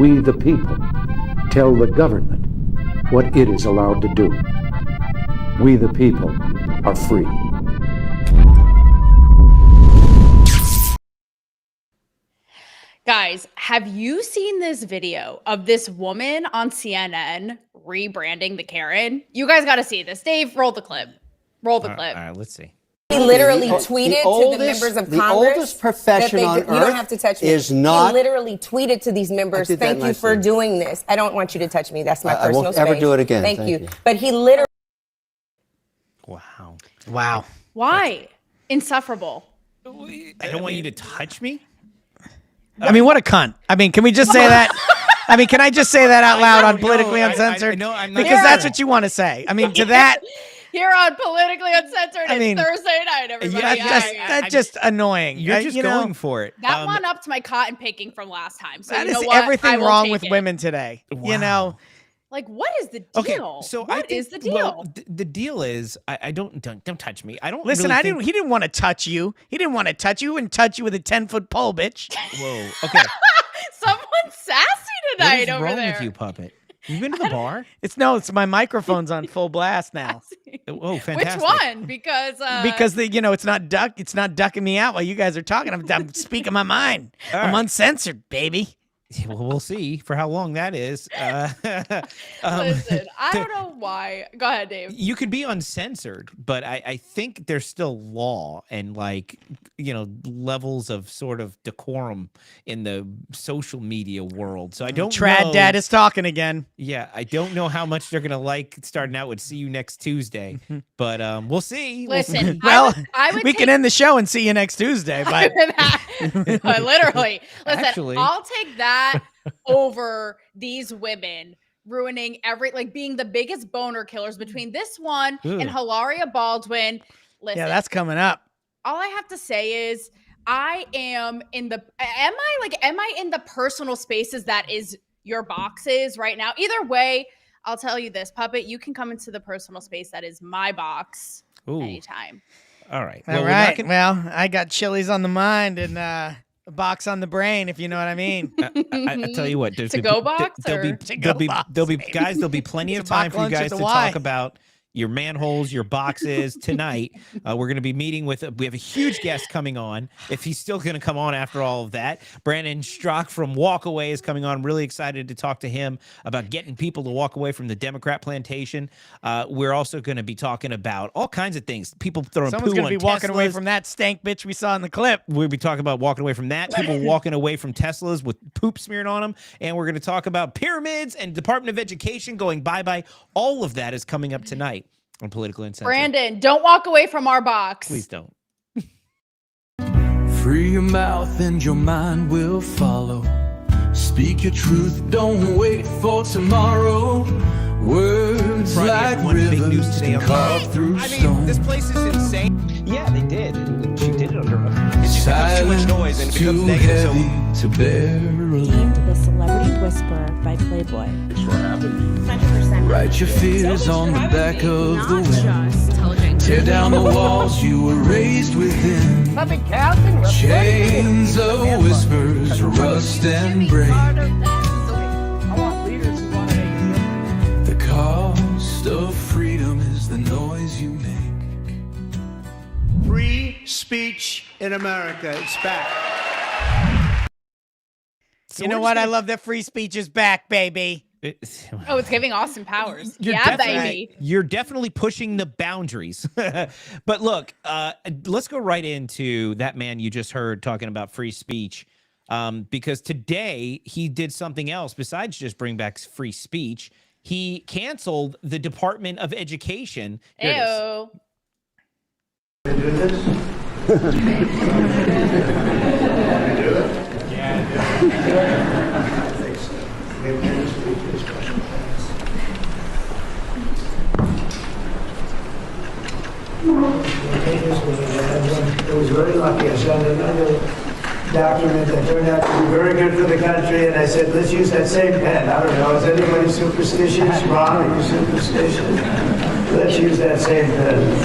We, the people, tell the government what it is allowed to do. We, the people, are free. Guys, have you seen this video of this woman on CNN rebranding the Karen? You guys got to see this. Dave, roll the clip. Roll the clip. All right, let's see. He literally tweeted to the members of Congress. The oldest profession on earth. You don't have to touch me. Is not. He literally tweeted to these members, "Thank you for doing this. I don't want you to touch me. That's my personal space. I won't ever do it again. Thank you." But he literally. Wow. Wow. Why? Insufferable. I don't want you to touch me? I mean, what a cunt. I mean, can we just say that? I mean, can I just say that out loud on Politically Uncensored? No, I'm not. Because that's what you want to say. I mean, to that. Here on Politically Uncensored, it's Thursday night, everybody. That's just annoying. You're just going for it. That one up to my cotton picking from last time. So that you know is what? everything wrong with women today. Wow. You know? Like, what is the deal? Okay, so what is the deal? Well, the deal is, I don't touch me. I don't listen. Really He didn't want to touch you. He didn't want to touch you. He wouldn't touch you with a 10-foot pole, bitch. Whoa. Okay. Someone's sassy tonight over there. What's wrong with you, puppet? You been to the bar? It's my microphone's on full blast now. Oh, fantastic! Which one? Because it's not ducking me out while you guys are talking. I'm speaking my mind. I'm uncensored, baby. Well, we'll see for how long that is. Listen, I don't know why. Go ahead, Dave. You could be uncensored, but I think there's still law and levels of sort of decorum in the social media world. So I don't Trad Dad is talking again. Yeah, I don't know how much they're going to like starting out with "See you next Tuesday," but we'll see. Listen, we can end the show and see you next Tuesday. But literally, listen, Actually, I'll take that over these women ruining being the biggest boner killers between this one and Hilaria Baldwin. Listen, yeah, that's coming up. All I have to say is am I in the personal spaces that is your boxes right now? Either way, I'll tell you this, Puppet, you can come into the personal space that is my box anytime. All right. All right. Well, I got chilies on the mind and a box on the brain, if you know what I mean. I tell you what, there'll be plenty of time for you guys to talk about your manholes, your boxes tonight. We're going to be meeting we have a huge guest coming on. If he's still going to come on after all of that, Brandon Straka from WalkAway is coming on. Really excited to talk to him about getting people to walk away from the Democrat plantation. We're also going to be talking about all kinds of things. People throwing Someone's poo going to be walking away from that stank bitch we saw in the clip. We'll be talking about walking away from that. People walking away from Teslas with poop smeared on them. And we're going to talk about pyramids and Department of Education going bye-bye. All of that is coming up tonight on Politically Uncensored. Brandon, don't walk away from our box. Please don't. Free your mouth and your mind will follow. Speak your truth, don't wait for tomorrow. Words Friday, like rivers today carved through stone. This place is insane. Yeah, they did. She did it under oath. It's just too much noise and it becomes Too negative. heavy to bear alone. Named The Celebrity Whisperer by Playboy. 100%. Write your fears on the back of the wind. Tear down the walls you were raised within. Chains of whispers rust and break. The cost of freedom is the noise you make. Free speech in America is back. You know what? I love that free speech is back, baby. It's giving Austin Powers. Baby. You're definitely pushing the boundaries. But look, let's go right into that man you just heard talking about free speech. Because today he did something else besides just bring back free speech. He canceled the Department of Education. Ew. Do this? It was very lucky. I signed another document that turned out to be very good for the country, and I said, let's use that same pen. I don't know, is anybody superstitious? Ron, are you superstitious? Let's use that same pen.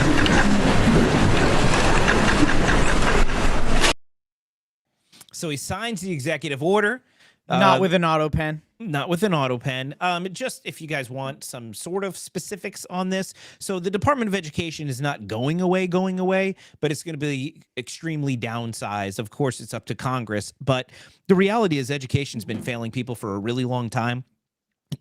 So he signs the executive order Not with an auto pen. Not with an auto pen. Just if you guys want some sort of specifics on this. So the Department of Education is not going away, but it's going to be extremely downsized. Of course, it's up to Congress. But the reality is education's been failing people for a really long time.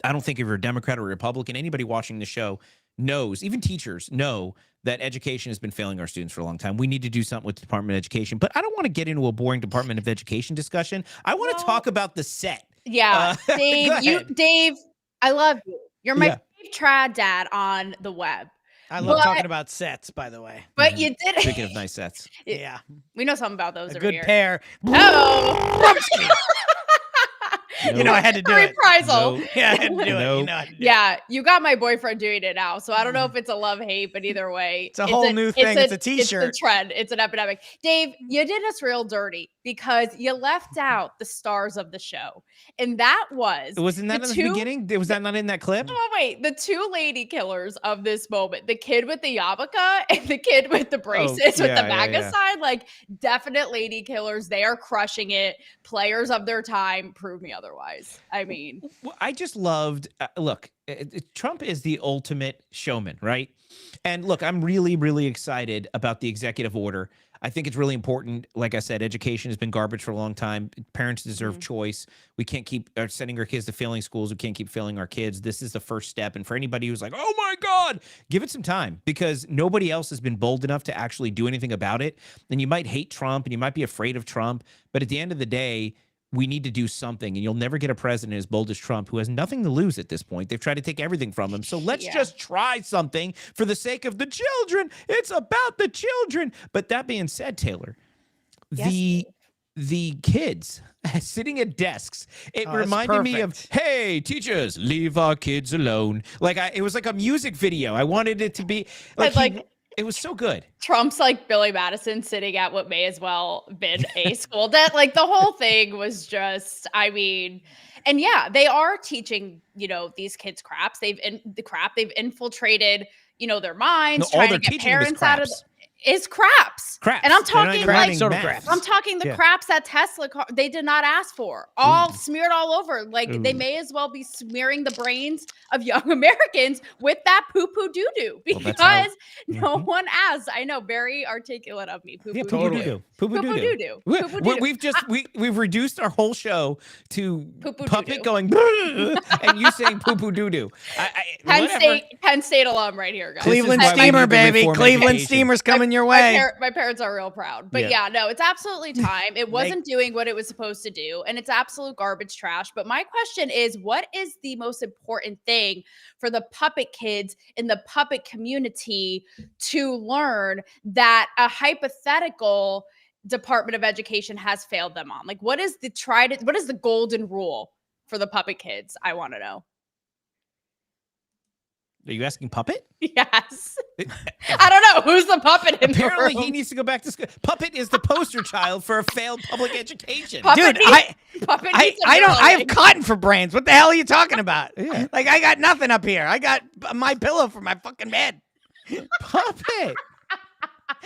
I don't think if you're a Democrat or a Republican, anybody watching the show knows, even teachers know that education has been failing our students for a long time. We need to do something with the Department of Education. But I don't want to get into a boring Department of Education discussion. I want to talk about the set. Yeah, Dave, I love you. You're my trad dad on the web. I love talking about sets, by the way. But you did. Speaking of nice sets. Yeah. We know something about those a over good here. Pair. Oh. You know, I had to do it. Reprisal. No. Yeah, I had to do it. You know, I had to do it. You got my boyfriend doing it now. So I don't know if it's a love-hate, but either way. It's a whole new thing. It's a t-shirt. It's a trend. It's an epidemic. Dave, you did us real dirty because you left out the stars of the show. And that wasn't that in the beginning? Was that not in that clip? Oh, wait. The two lady killers of this moment, the kid with the yarmulke and the kid with the braces with the MAGA sign, like definite lady killers. They are crushing it. Players of their time. Prove me otherwise. I mean, I just loved, look, Trump is the ultimate showman, right? And look, I'm really, really excited about the executive order. I think it's really important. Like I said, education has been garbage for a long time. Parents deserve choice. We can't keep sending our kids to failing schools. We can't keep failing our kids. This is the first step. And for anybody who's like, oh my God, give it some time because nobody else has been bold enough to actually do anything about it. And you might hate Trump and you might be afraid of Trump. But at the end of the day, we need to do something, and you'll never get a president as bold as Trump who has nothing to lose at this point. They've tried to take everything from him. So let's just try something for the sake of the children. It's about the children. But that being said, Taylor, the kids sitting at desks, it reminded me of, hey, teachers, leave our kids alone. Like it was like a music video. I wanted it to be like it was so good. Trump's like Billy Madison sitting at what may as well been a school. That like the whole thing was just, I mean, and yeah, they are teaching, these kids craps. They've infiltrated, their minds, trying to get parents out of is craps. Craps. And I'm talking craps. I'm talking the craps that Tesla they did not ask for, all smeared all over. Like they may as well be smearing the brains of young Americans with that poo-poo doo-doo because no one asked. I know, very articulate of me. Poo-poo doo-doo. Poo-poo doo-doo. We've reduced our whole show to Puppet going and you saying poo-poo doo-doo. Penn State alum right here, guys. Cleveland Steamer, baby. Cleveland Steamer's coming your way. My parents are real proud. But no, it's absolutely time. It wasn't doing what it was supposed to do, and it's absolute garbage trash. But my question is, what is the most important thing for the puppet kids in the puppet community to learn that a hypothetical Department of Education has failed them on? Like, what is the golden rule for the puppet kids? I want to know. Are you asking Puppet? Yes. I don't know. Who's the puppet in Apparently the room? he needs to go back to school. Puppet is the poster child for a failed public education. Dude, I have cotton for brains. What the hell are you talking about? Yeah. Like, I got nothing up here. I got my pillow for my fucking bed. Puppet.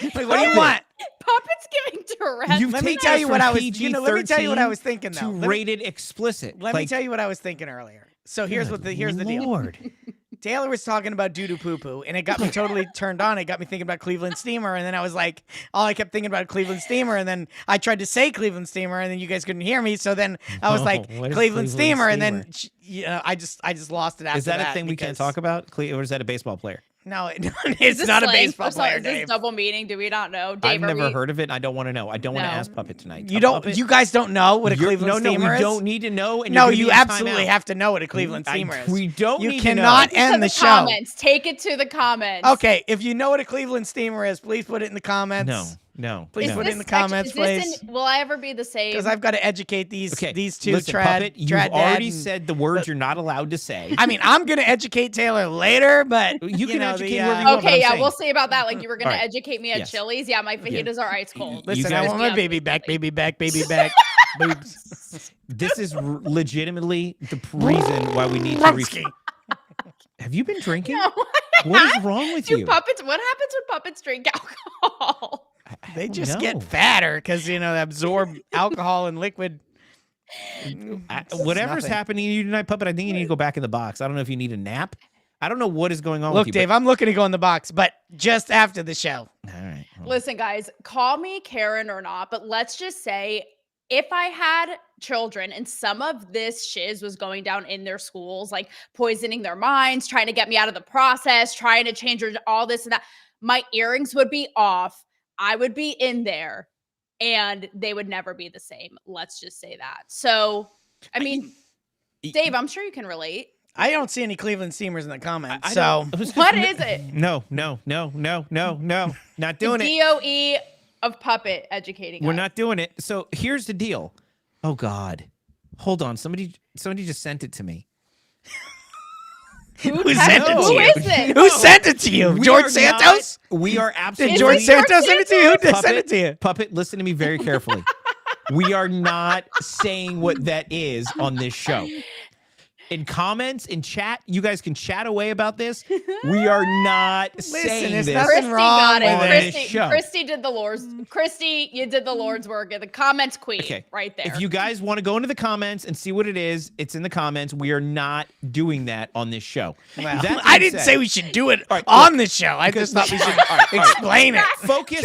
Like, what do you want? Puppet's giving Tourette's. Let me tell you what I was. Let me tell you what I was thinking. Though, rated explicit. Let me tell you what I was thinking earlier. So here's the deal. Taylor was talking about doo-doo poo-poo, and it got me totally turned on. It got me thinking about Cleveland Steamer, and then I was like, I kept thinking about Cleveland Steamer, and then I tried to say Cleveland Steamer, and then you guys couldn't hear me, so then I was like, Cleveland Steamer, and then I just lost it after that. Is that a thing we can't talk about? Or is that a baseball player? No, it's not a baseball player. Is this double meaning? Do we not know? I've Dave, never heard of it. I don't want to know. I don't want to ask Puppet tonight. You guys don't know what a Cleveland Steamer is? No, we don't need to know. And no, you absolutely have to know what a Cleveland Steamer is. We don't. You cannot end the show. Comments. Take it to the comments. Okay, if you know what a Cleveland Steamer is, please put it in the comments. No. Please put it in the comments, please. Will I ever be the same? Because I've got to educate these two Listen, Puppet, you've already said the words you're not allowed to say. I mean, I'm going to educate Taylor later, but you can educate whoever you want. Okay, we'll see about that. Like you were going to educate me at Chili's. Yeah, my fajitas are ice cold. Listen, I want my baby back, baby back, boobs. This is legitimately the reason why we need to Have you been drinking? No, what is wrong with you? Puppets. What happens when puppets drink alcohol? They just get fatter because they absorb alcohol and liquid Whatever's happening to you tonight, Puppet, I think you need to go back in the box. I don't know if you need a nap. I don't know what is going on Look, with you. Dave, I'm looking to go in the box, but just after the show. All right. Listen, guys, call me Karen or not, but let's just say if I had children and some of this shiz was going down in their schools, like poisoning their minds, trying to get me out of the process, trying to change all this and that, my earrings would be off. I would be in there and they would never be the same. Let's just say that. So, I mean, Dave, I'm sure you can relate. I don't see any Cleveland Steamers in the comments. What is it? No. Not doing it. DOE of Puppet educating We're us. not doing it. So here's the deal. Oh God. Hold on. Somebody just sent it to me. Who sent it to Who you? is it? Who sent it to you? George Santos? We are absolutely. Did George Santos send it to you? Who did send it to you? Puppet, listen to me very carefully. We are not saying what that is on this show. In comments, in chat, you guys can chat away about this. We are not saying there's this. nothing Christy wrong got it. with this Christy, show. Christy did the Lord's. Christy, you did the Lord's work. The comments queen, Okay. right there. If you guys want to go into the comments and see what it is, it's in the comments. We are not doing that on this show. Well, That I being didn't said- say we should do it right, on the show. I just thought we should explain it. Focus.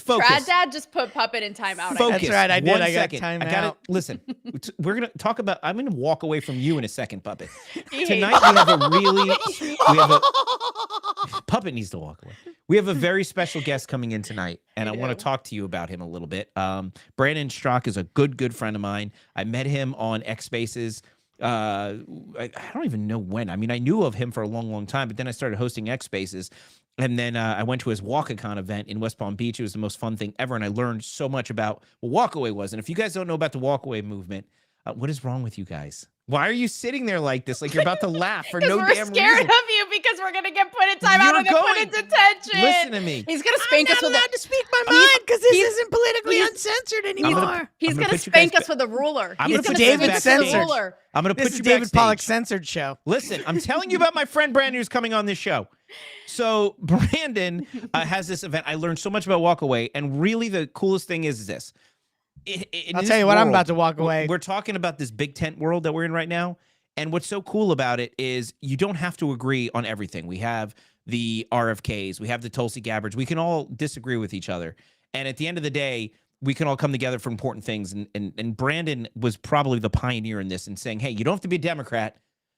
Trad Dad just put Puppet in timeout. Focus. That's right, I did. 1 I got second. time I gotta out. listen. We're gonna talk about. I'm gonna walk away from you in a second, Puppet. He Tonight we have a really. Puppet needs to walk away. We have a very special guest coming in tonight, and I want to talk to you about him a little bit. Brandon Straka is a good friend of mine. I met him on X Spaces. I don't even know when. I mean, I knew of him for a long time, but then I started hosting X Spaces. And then I went to his WalkAcon event in West Palm Beach. It was the most fun thing ever. And I learned so much about what WalkAway was. And if you guys don't know about the WalkAway movement, what is wrong with you guys? Why are you sitting there like this? Like you're about to laugh for no damn reason. We're scared of you because we're going to get put in timeout and then put in detention. Listen to me. He's going to spank us with allowed to speak my mind because this isn't politically uncensored anymore. He's going to spank us with a ruler. I'm He's gonna going put to you spank guys us with a backstage. ruler. I'm going to This put is you David backstage. Pollack's censored show. Listen, I'm telling you about my friend Brandon who's coming on this show. So Brandon has this event. I learned so much about WalkAway, and really the coolest thing is this. I'll tell you what, I'm about to walk away. We're talking about this big tent world that we're in right now. And what's so cool about it is you don't have to agree on everything. We have the RFKs, we have the Tulsi Gabbards. We can all disagree with each other. And at the end of the day, we can all come together for important things. And Brandon was probably the pioneer in this and saying, hey, you don't have to be a Democrat.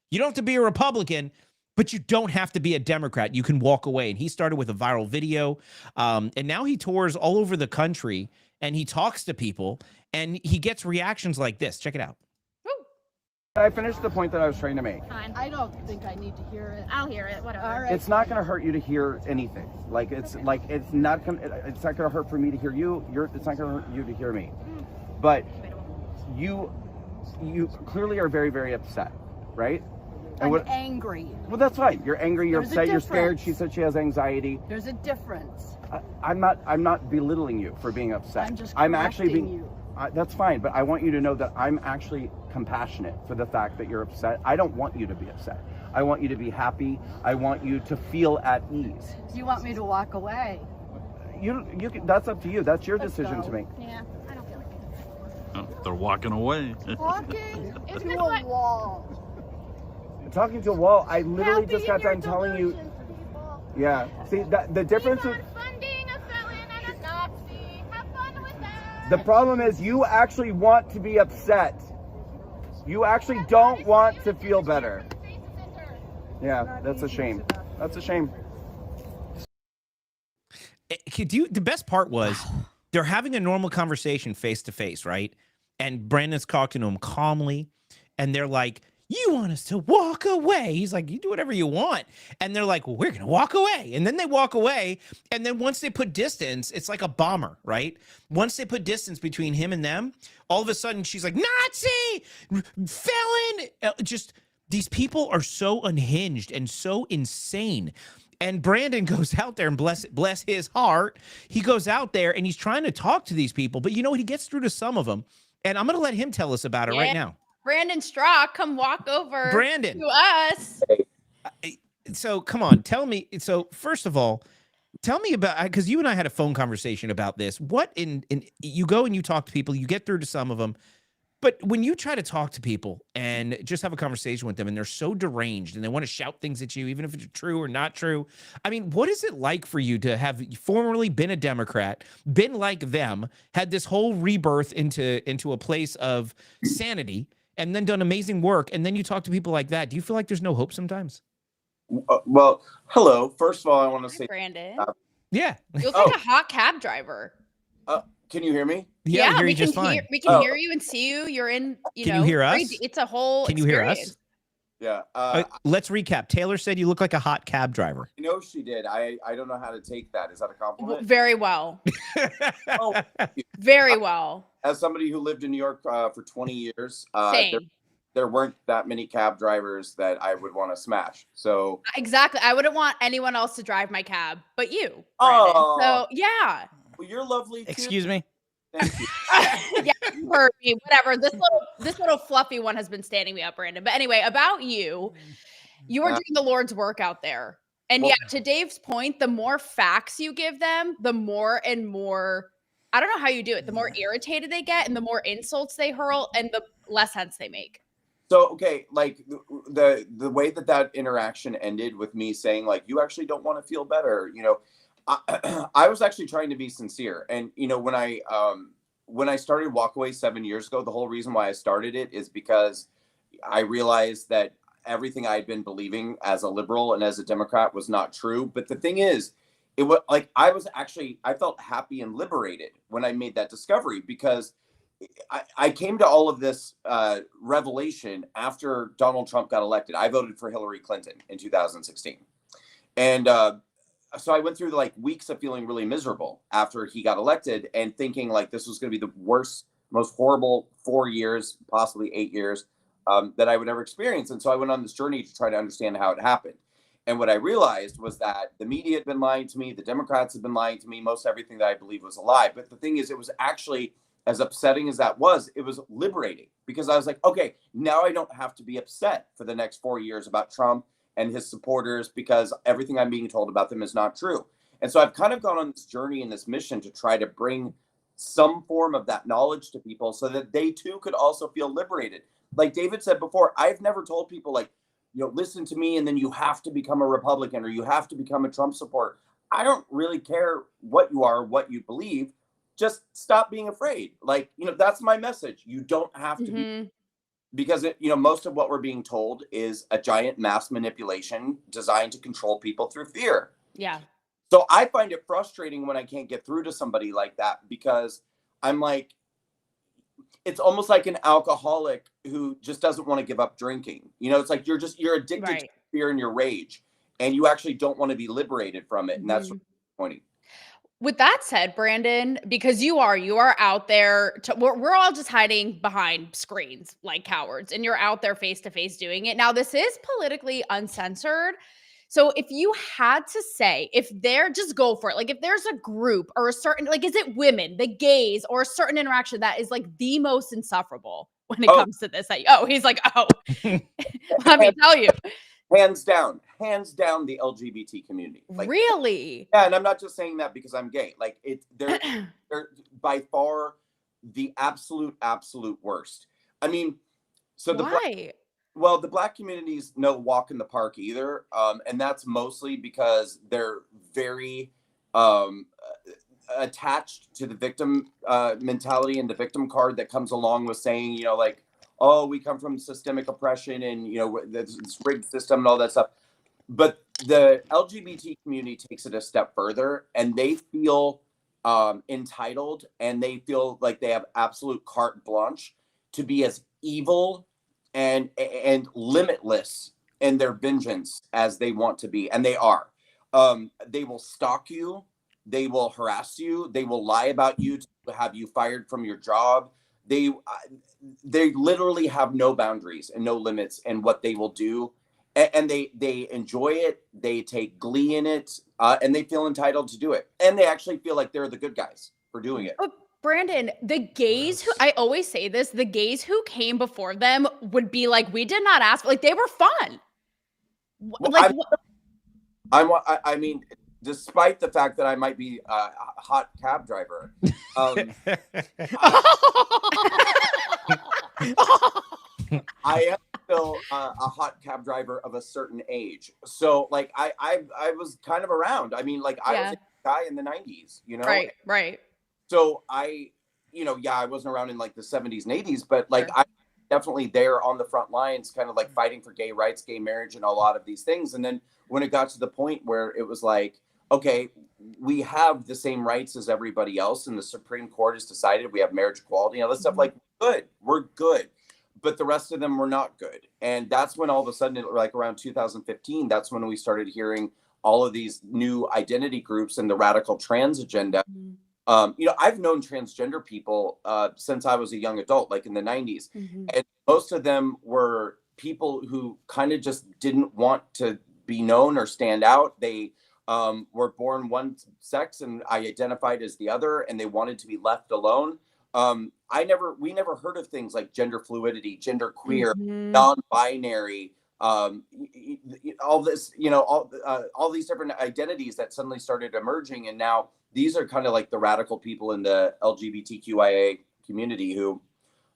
You don't have to be a Republican, but you don't have to be a Democrat. You can walk away. And he started with a viral video. And now he tours all over the country and he talks to people and he gets reactions like this. Check it out. I finished the point that I was trying to make. Fine. I don't think I need to hear it. I'll hear it. Whatever. All right. It's not going to hurt you to hear anything. It's not going to hurt for me to hear you. It's not going to hurt you to hear me. But you clearly are very, very upset, right? And I'm angry. Well, that's fine. You're angry. You're upset. You're scared. She said she has anxiety. There's a difference. I'm not belittling you for being upset. I'm just actually being. you. That's fine, but I want you to know that I'm actually compassionate for the fact that you're upset. I don't want you to be upset. I want you to be happy. I want you to feel at ease. Do you want me to walk away? You can, that's up to you. That's your decision to make. Yeah, I don't feel like it. Oh, they're walking away. Walking into a wall. Talking to a wall. I literally just got done telling you. Yeah. See, the difference is. The problem is you actually want to be upset. You actually don't want to feel better. Yeah, that's a shame. That's a shame. The best part was they're having a normal conversation face to face, right? And Brandon's talking to him calmly, and they're like, you want us to walk away. He's like, you do whatever you want. And they're like, well, we're going to walk away. And then they walk away. And then once they put distance, it's like a bomber, right? Once they put distance between him and them, all of a sudden she's like, Nazi, felon. Just these people are so unhinged and so insane. And Brandon goes out there and bless his heart. He goes out there and he's trying to talk to these people. But you know what? He gets through to some of them. And I'm going to let him tell us about it right now. Brandon Straw, come walk over Brandon. to us. So come on, tell me. So first of all, tell me about, because you and I had a phone conversation about this. What you go and you talk to people, you get through to some of them. But when you try to talk to people and just have a conversation with them and they're so deranged and they want to shout things at you, even if it's true or not true. I mean, what is it like for you to have formerly been a Democrat, been like them, had this whole rebirth into a place of sanity, and then done amazing work, and then you talk to people like that? Do you feel like there's no hope sometimes? Well, hello. First of all, I want to say, Brandon. Yeah. You look like a hot cab driver. Can you hear me? Yeah, we hear you just fine. We can hear you and see you. You're in, Can you hear us? It's a whole Can you experience. hear us? Yeah. Let's recap. Taylor said you look like a hot cab driver. I know she did. I don't know how to take that. Is that a compliment? Very well. Oh, very well. As somebody who lived in New York for 20 years, Same. There weren't that many cab drivers that I would want to smash. So exactly, I wouldn't want anyone else to drive my cab, but you. Oh, so yeah. Well, you're lovely too. Excuse me. Thank you. Yeah, you heard me. Whatever. This little fluffy one has been standing me up, Brandon. But anyway, about you, you are doing the Lord's work out there. And Well, yeah, to Dave's point, the more facts you give them, the more and more, I don't know how you do it, the more irritated they get and the more insults they hurl and the less sense they make. So, okay, like the way that interaction ended with me saying, like, you actually don't want to feel better, you know, I was actually trying to be sincere. And, you know, when I started WalkAway 7 years ago, the whole reason why I started it is because I realized that everything I had been believing as a liberal and as a Democrat was not true. But the thing is, it was like, I felt happy and liberated when I made that discovery, because I came to all of this revelation after Donald Trump got elected. I voted for Hillary Clinton in 2016. And so I went through like weeks of feeling really miserable after he got elected and thinking like this was going to be the worst, most horrible 4 years, possibly 8 years that I would ever experience. And so I went on this journey to try to understand how it happened. And what I realized was that the media had been lying to me. The Democrats had been lying to me. Most everything that I believed was a lie. But the thing is, it was actually, as upsetting as that was, it was liberating, because I was like, okay, now I don't have to be upset for the next 4 years about Trump and his supporters, because everything I'm being told about them is not true. And so I've kind of gone on this journey and this mission to try to bring some form of that knowledge to people so that they too could also feel liberated. Like David said before, I've never told people like, you know, listen to me and then you have to become a Republican or you have to become a Trump supporter. I don't really care what you are, what you believe. Just stop being afraid. Like, you know, that's my message. You don't have to be, because you know, most of what we're being told is a giant mass manipulation designed to control people through fear. Yeah. So I find it frustrating when I can't get through to somebody like that, because I'm like, it's almost like an alcoholic who just doesn't want to give up drinking. You know, it's like you're addicted to fear and your rage, and you actually don't want to be liberated from it. And that's what I'm pointing. With that said, Brandon, because you are out there, we're all just hiding behind screens like cowards, and you're out there face to face doing it. Now, this is politically uncensored. So if you had to say, just go for it. Like if there's a group or a certain, like, is it women, the gays, or a certain interaction that is like the most insufferable when it comes to this? He's like, let me tell you. Hands down the LGBT community. Like, really? Yeah, and I'm not just saying that because I'm gay. Like they're by far the absolute worst. I mean, so why? The Black communities no walk in the park either, and that's mostly because they're very attached to the victim mentality and the victim card that comes along with saying, you know, like, oh, we come from systemic oppression and, you know, this rigged system and all that stuff. But the LGBT community takes it a step further, and they feel entitled, and they feel like they have absolute carte blanche to be as evil and limitless in their vengeance as they want to be. And they are. They will stalk you. They will harass you. They will lie about you to have you fired from your job. They literally have no boundaries and no limits in what they will do. And they enjoy it. They take glee in it. And they feel entitled to do it. And they actually feel like they're the good guys for doing it. Brandon, the gays who, I always say this, the gays who came before them would be like, we did not ask, like, they were fun. I mean, despite the fact that I might be a hot cab driver. a hot cab driver of a certain age. So like I was kind of around. I mean, like I was a guy in the 90s, you know? Right. So I wasn't around in like the 70s and 80s, but like I definitely there on the front lines, kind of like fighting for gay rights, gay marriage, and a lot of these things. And then when it got to the point where it was like, okay, we have the same rights as everybody else, and the Supreme Court has decided we have marriage equality and all this stuff, like we're good. But the rest of them were not good. And that's when all of a sudden, like around 2015, that's when we started hearing all of these new identity groups and the radical trans agenda. I've known transgender people since I was a young adult, like in the 90s. And most of them were people who kind of just didn't want to be known or stand out. They were born one sex and I identified as the other, and they wanted to be left alone. We never heard of things like gender fluidity, gender queer, non-binary, all this, all these different identities that suddenly started emerging. And now these are kind of like the radical people in the LGBTQIA community who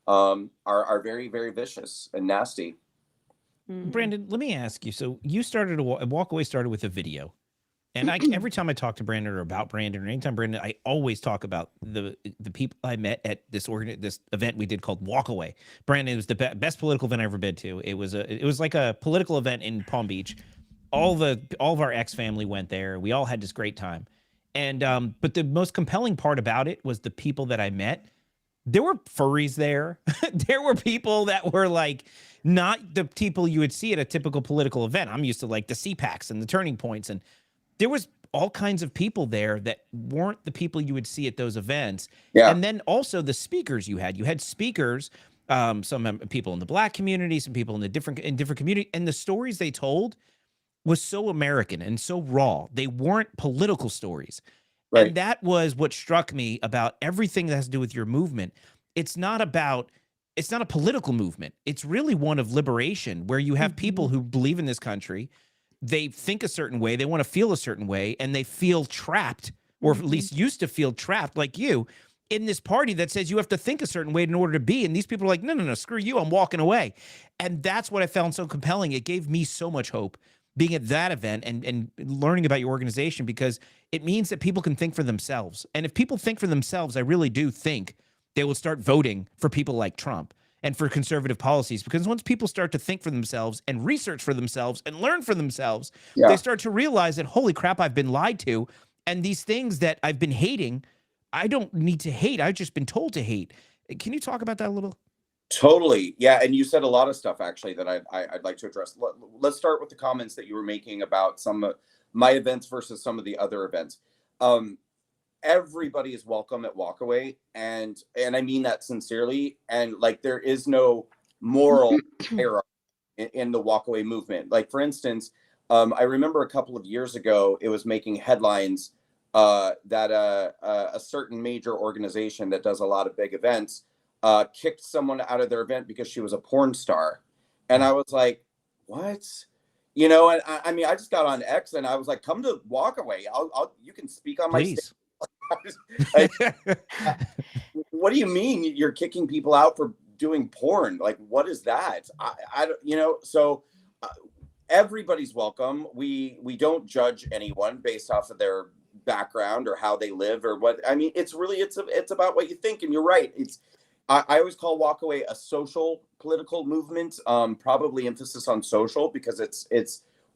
are very, very vicious and nasty. Brandon, let me ask you. So you started WalkAway started with a video. And every time I talk to Brandon or about Brandon, or anytime Brandon, I always talk about the people I met at this event we did called WalkAway. Brandon, it was the best political event I ever been to. It was like a political event in Palm Beach. All of our ex family went there. We all had this great time. And but the most compelling part about it was the people that I met. There were furries there. There were people that were like not the people you would see at a typical political event. I'm used to like the CPACs and the turning points, and there was all kinds of people there that weren't the people you would see at those events. Yeah. And then also the speakers you had speakers, some people in the Black community, some people in different community, and the stories they told was so American and so raw. They weren't political stories. Right. And that was what struck me about everything that has to do with your movement. It's not a political movement. It's really one of liberation, where you have people who believe in this country. They think a certain way, they want to feel a certain way, and they feel trapped, or at least used to feel trapped, like you, in this party that says you have to think a certain way in order to be. And these people are like, no, screw you, I'm walking away. And that's what I found so compelling. It gave me so much hope being at that event and learning about your organization, because it means that people can think for themselves. And if people think for themselves, I really do think they will start voting for people like Trump and for conservative policies, because once people start to think for themselves and research for themselves and learn for themselves, they start to realize that, holy crap, I've been lied to. And these things that I've been hating, I don't need to hate. I've just been told to hate. Can you talk about that a little? Totally. Yeah. And you said a lot of stuff actually that I'd like to address. Let's start with the comments that you were making about some of my events versus some of the other events. Everybody is welcome at WalkAway, and I mean that sincerely. And like, there is no moral hierarchy in the WalkAway movement. Like, for instance, I remember a couple of years ago, it was making headlines that a certain major organization that does a lot of big events kicked someone out of their event because she was a porn star. And I was like, what? And I mean, I just got on X and I was like, come to WalkAway. You can speak on my stage. What do you mean you're kicking people out for doing porn? Like, what is that? I don't, so everybody's welcome. We don't judge anyone based off of their background or how they live or what. I mean, it's about what you think. And you're right. I always call WalkAway a social political movement, probably emphasis on social, because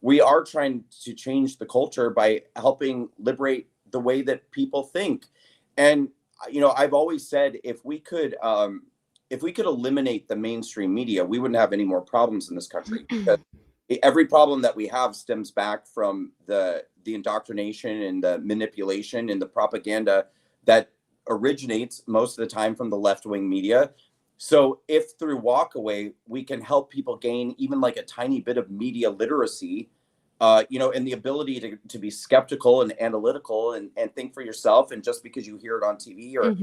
we are trying to change the culture by helping liberate the way that people think. And I've always said, if we could eliminate the mainstream media, we wouldn't have any more problems in this country, because every problem that we have stems back from the indoctrination and the manipulation and the propaganda that originates most of the time from the left-wing media. So if through WalkAway we can help people gain even like a tiny bit of media literacy, and the ability to be skeptical and analytical and think for yourself. And just because you hear it on TV or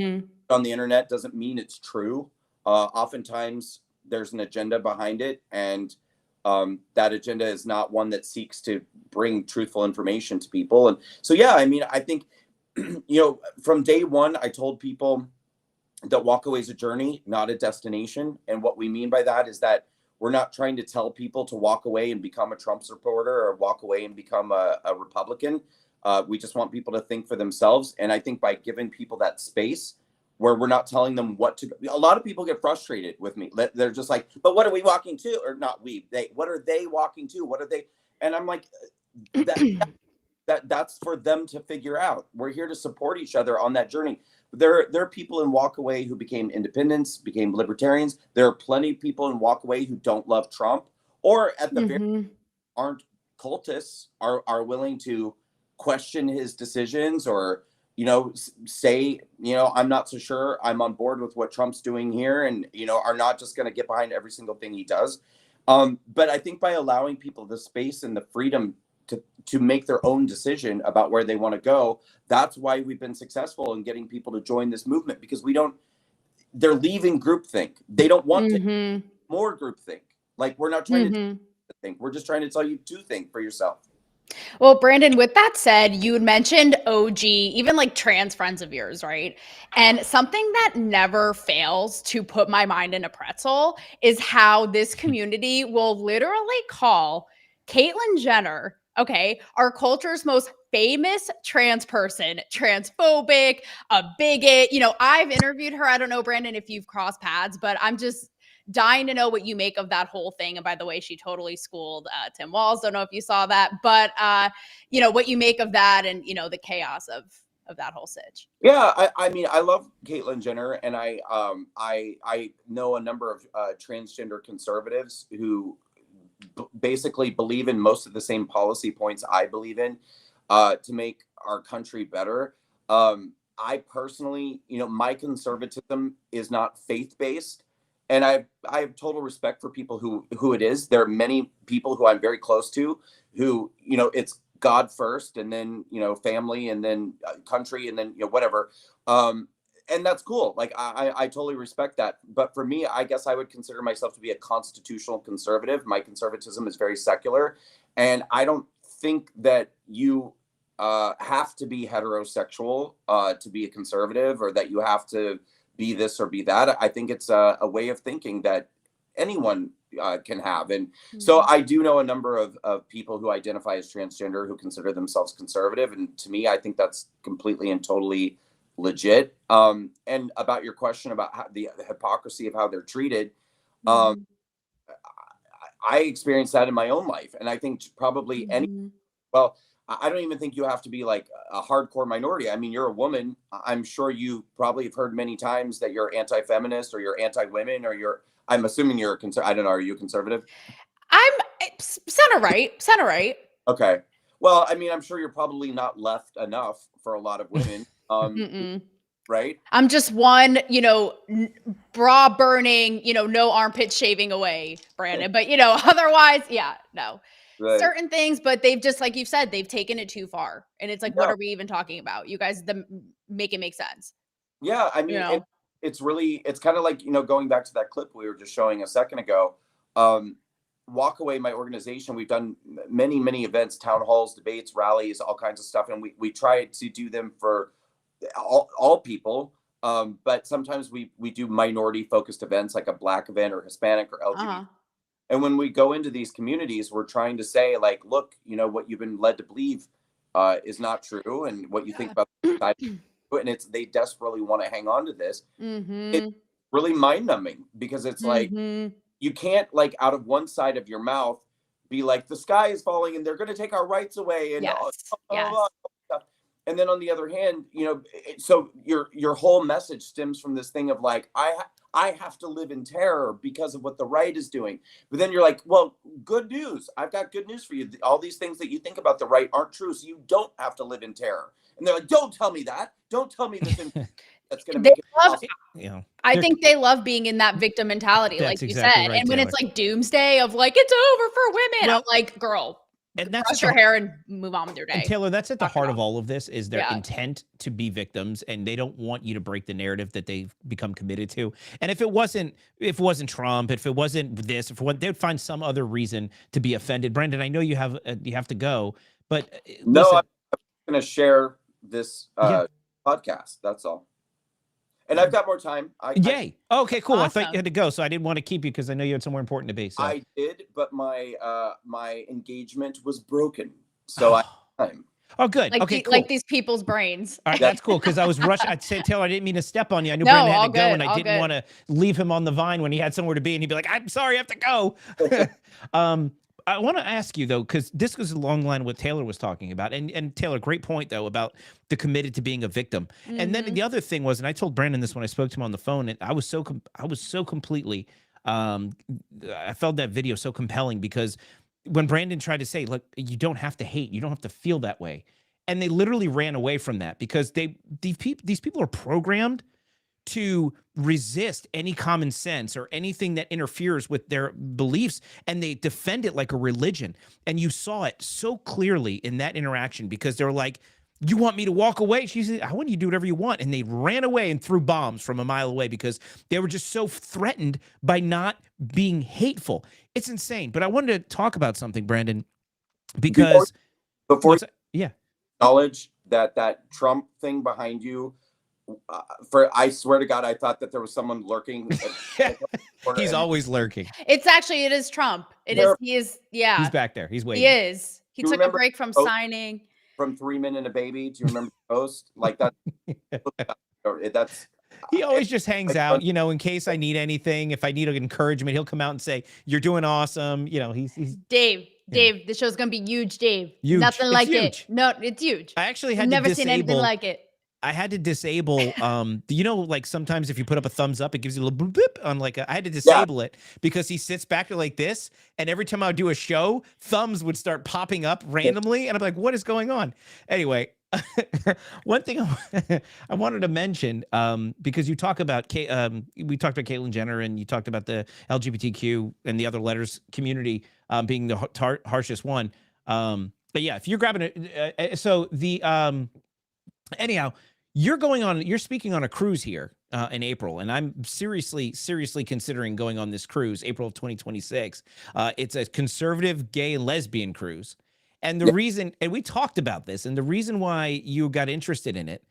on the internet doesn't mean it's true. Oftentimes there's an agenda behind it. And that agenda is not one that seeks to bring truthful information to people. And so, yeah, I mean, I think, from day one, I told people that WalkAway is a journey, not a destination. And what we mean by that is that We're not trying to tell people to walk away and become a Trump supporter or walk away and become a Republican. We just want people to think for themselves. And I think by giving people that space where we're not telling them what to, a lot of people get frustrated with me. They're just like, but what are we walking to? Or not what are they walking to? What are they? And I'm like, that's for them to figure out. We're here to support each other on that journey. There are people in WalkAway who became independents, became libertarians. There are plenty of people in WalkAway who don't love Trump, or at the very aren't cultists, are willing to question his decisions, or say, I'm not so sure I'm on board with what Trump's doing here, and are not just going to get behind every single thing he does. But I think by allowing people the space and the freedom to make their own decision about where they want to go, that's why we've been successful in getting people to join this movement, because they're leaving groupthink. They don't want to more groupthink. Like, we're not trying to think. We're just trying to tell you to think for yourself. Well, Brandon, with that said, you had mentioned OG, even like trans friends of yours, right? And something that never fails to put my mind in a pretzel is how this community will literally call Caitlyn Jenner, okay, our culture's most famous trans person, transphobic, a bigot. I've interviewed her. I don't know, Brandon, if you've crossed paths, but I'm just dying to know what you make of that whole thing. And by the way, she totally schooled Tim Walz. Don't know if you saw that, but what you make of that, and the chaos of that whole sitch. Yeah, I mean, I love Caitlyn Jenner, and I know a number of transgender conservatives who basically believe in most of the same policy points I believe in, to make our country better. I personally, my conservatism is not faith-based. And I have total respect for people who it is. There are many people who I'm very close to who, it's God first, and then, family, and then country, and then, whatever. And that's cool. Like, I totally respect that. But for me, I guess I would consider myself to be a constitutional conservative. My conservatism is very secular. And I don't think that you have to be heterosexual to be a conservative, or that you have to be this or be that. I think it's a way of thinking that anyone can have. And so I do know a number of people who identify as transgender who consider themselves conservative. And to me, I think that's completely and totally legit. And about your question about the hypocrisy of how they're treated, I experienced that in my own life. And I think probably I don't even think you have to be like a hardcore minority. I mean, you're a woman. I'm sure you probably have heard many times that you're anti-feminist, or you're anti-women, or I'm assuming you're I don't know. Are you a conservative? I'm center right. Okay. Well, I mean, I'm sure you're probably not left enough for a lot of women. Right? I'm just one, bra burning, no armpit shaving away, Brandon. But, otherwise, yeah, no. Right. Certain things, but they've just, like you've said, they've taken it too far. And it's like, what are we even talking about? You guys make it make sense. Yeah, I mean, it's kind of like, going back to that clip we were just showing a second ago. WalkAway, my organization, we've done many, many events, town halls, debates, rallies, all kinds of stuff. And we try to do them for all people. But sometimes we do minority focused events, like a Black event or Hispanic or LGBT. And when we go into these communities, we're trying to say, like, look, what you've been led to believe is not true, and what you think about society, and they desperately want to hang on to this. It's really mind numbing, because it's like, you can't, like, out of one side of your mouth be like, the sky is falling and they're going to take our rights away, and stuff. And then on the other hand, so your whole message stems from this thing of like, I have to live in terror because of what the right is doing. But then you're like, well, good news. I've got good news for you. All these things that you think about the right aren't true. So you don't have to live in terror. And they're like, don't tell me that. Don't tell me this. That's going to make it possible. I think they love being in that victim mentality, like you said. Right, and when it's like doomsday of like, it's over for women, I'm like, girl, and that's brush your hair and move on with your day. And Taylor, that's at the heart of all of this, is their intent to be victims, and they don't want you to break the narrative that they've become committed to. And if it wasn't Trump, if it wasn't this, they'd find some other reason to be offended. Brandon, I know you have to go, but no, I'm going to share this podcast. That's all. And I've got more time. Yay. Okay, cool. Awesome. I thought you had to go, so I didn't want to keep you because I know you had somewhere important to be. So. I did, but my my engagement was broken. So I had time. Oh, good. Like okay, cool. Like these people's brains. All right, that's cool because I was rushing. I'd say, Taylor, I didn't mean to step on you. I knew No, Brandon had all to go, good, and I all didn't good. want to leave him on the vine when he had somewhere to be, and he'd be like, "I'm sorry, I have to go." I want to ask you though, because this was a long line what Taylor was talking about, and Taylor, great point though about the committed to being a victim. And then the other thing was, and I told Brandon this when I spoke to him on the phone, and I was so completely, I felt that video so compelling because when Brandon tried to say, look, you don't have to hate, you don't have to feel that way. And they literally ran away from that because these people are programmed to resist any common sense or anything that interferes with their beliefs, and they defend it like a religion. And you saw it so clearly in that interaction because they're like, you want me to walk away? She said, I want you to do whatever you want. And they ran away and threw bombs from a mile away because they were just so threatened by not being hateful. It's insane. But I wanted to talk about something, Brandon, because before yeah, acknowledge that Trump thing behind you. I swear to God, I thought that there was someone lurking. He's always lurking. It is Trump. He is. Yeah. He's back there. He's waiting. He is. He took a break from signing. From 3 Men and a Baby. Do you remember the post? Like that. That's. He always just hangs out, you know, in case I need anything. If I need encouragement, he'll come out and say, "You're doing awesome." You know, he's Dave. Dave, the show's gonna be huge, Dave. Huge. Nothing like huge. it. No, it's huge. I actually had never to disable, seen anything like it. I had to disable, you know, like sometimes if you put up a thumbs up, it gives you a little blip on like, I had to disable it because he sits back there like this. And every time I would do a show, thumbs would start popping up randomly. And I'm like, what is going on? Anyway, one thing I wanted to mention, because you talk about, we talked about Caitlyn Jenner and you talked about the LGBTQ and the other letters community being the harshest one. But yeah, if you're grabbing it, so the, anyhow, you're speaking on a cruise here in April, and I'm seriously considering going on this cruise, April of 2026. It's a conservative gay and lesbian cruise. And the reason, and we talked about this, and the reason why you got interested in it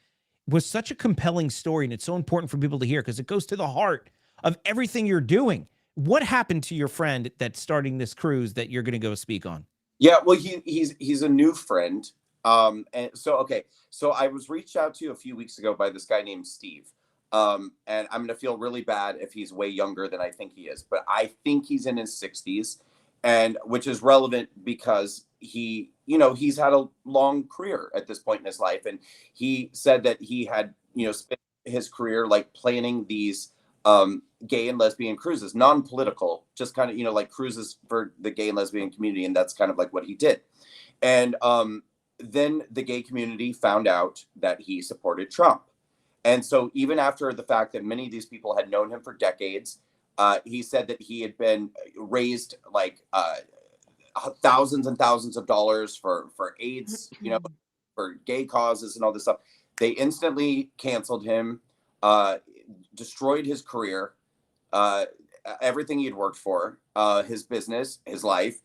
was such a compelling story, and it's so important for people to hear because it goes to the heart of everything you're doing. What happened to your friend that's starting this cruise that you're going to go speak on? Yeah, well, he's a new friend. And so I was reached out to a few weeks ago by this guy named Steve. And I'm going to feel really bad if he's way younger than I think he is, but I think he's in his 60s, and which is relevant because he's had a long career at this point in his life. And he said that he had, spent his career like planning these, gay and lesbian cruises, non-political, just kind of, like cruises for the gay and lesbian community. And that's kind of like what he did. And, then the gay community found out that he supported Trump. And so even after the fact that many of these people had known him for decades, he said that he had been raised like thousands and thousands of dollars for AIDS, for gay causes and all this stuff. They instantly canceled him, destroyed his career, everything he had worked for, his business, his life.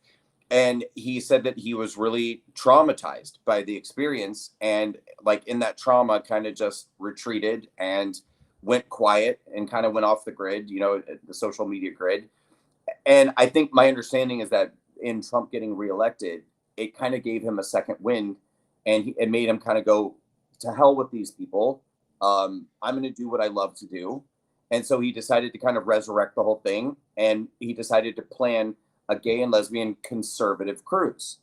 And he said that he was really traumatized by the experience, and like in that trauma kind of just retreated and went quiet and kind of went off the grid, the social media grid. And I think my understanding is that in Trump getting reelected, it kind of gave him a second wind, and it made him kind of go, to hell with these people. I'm going to do what I love to do. And so he decided to kind of resurrect the whole thing, and he decided to plan a gay and lesbian conservative cruise.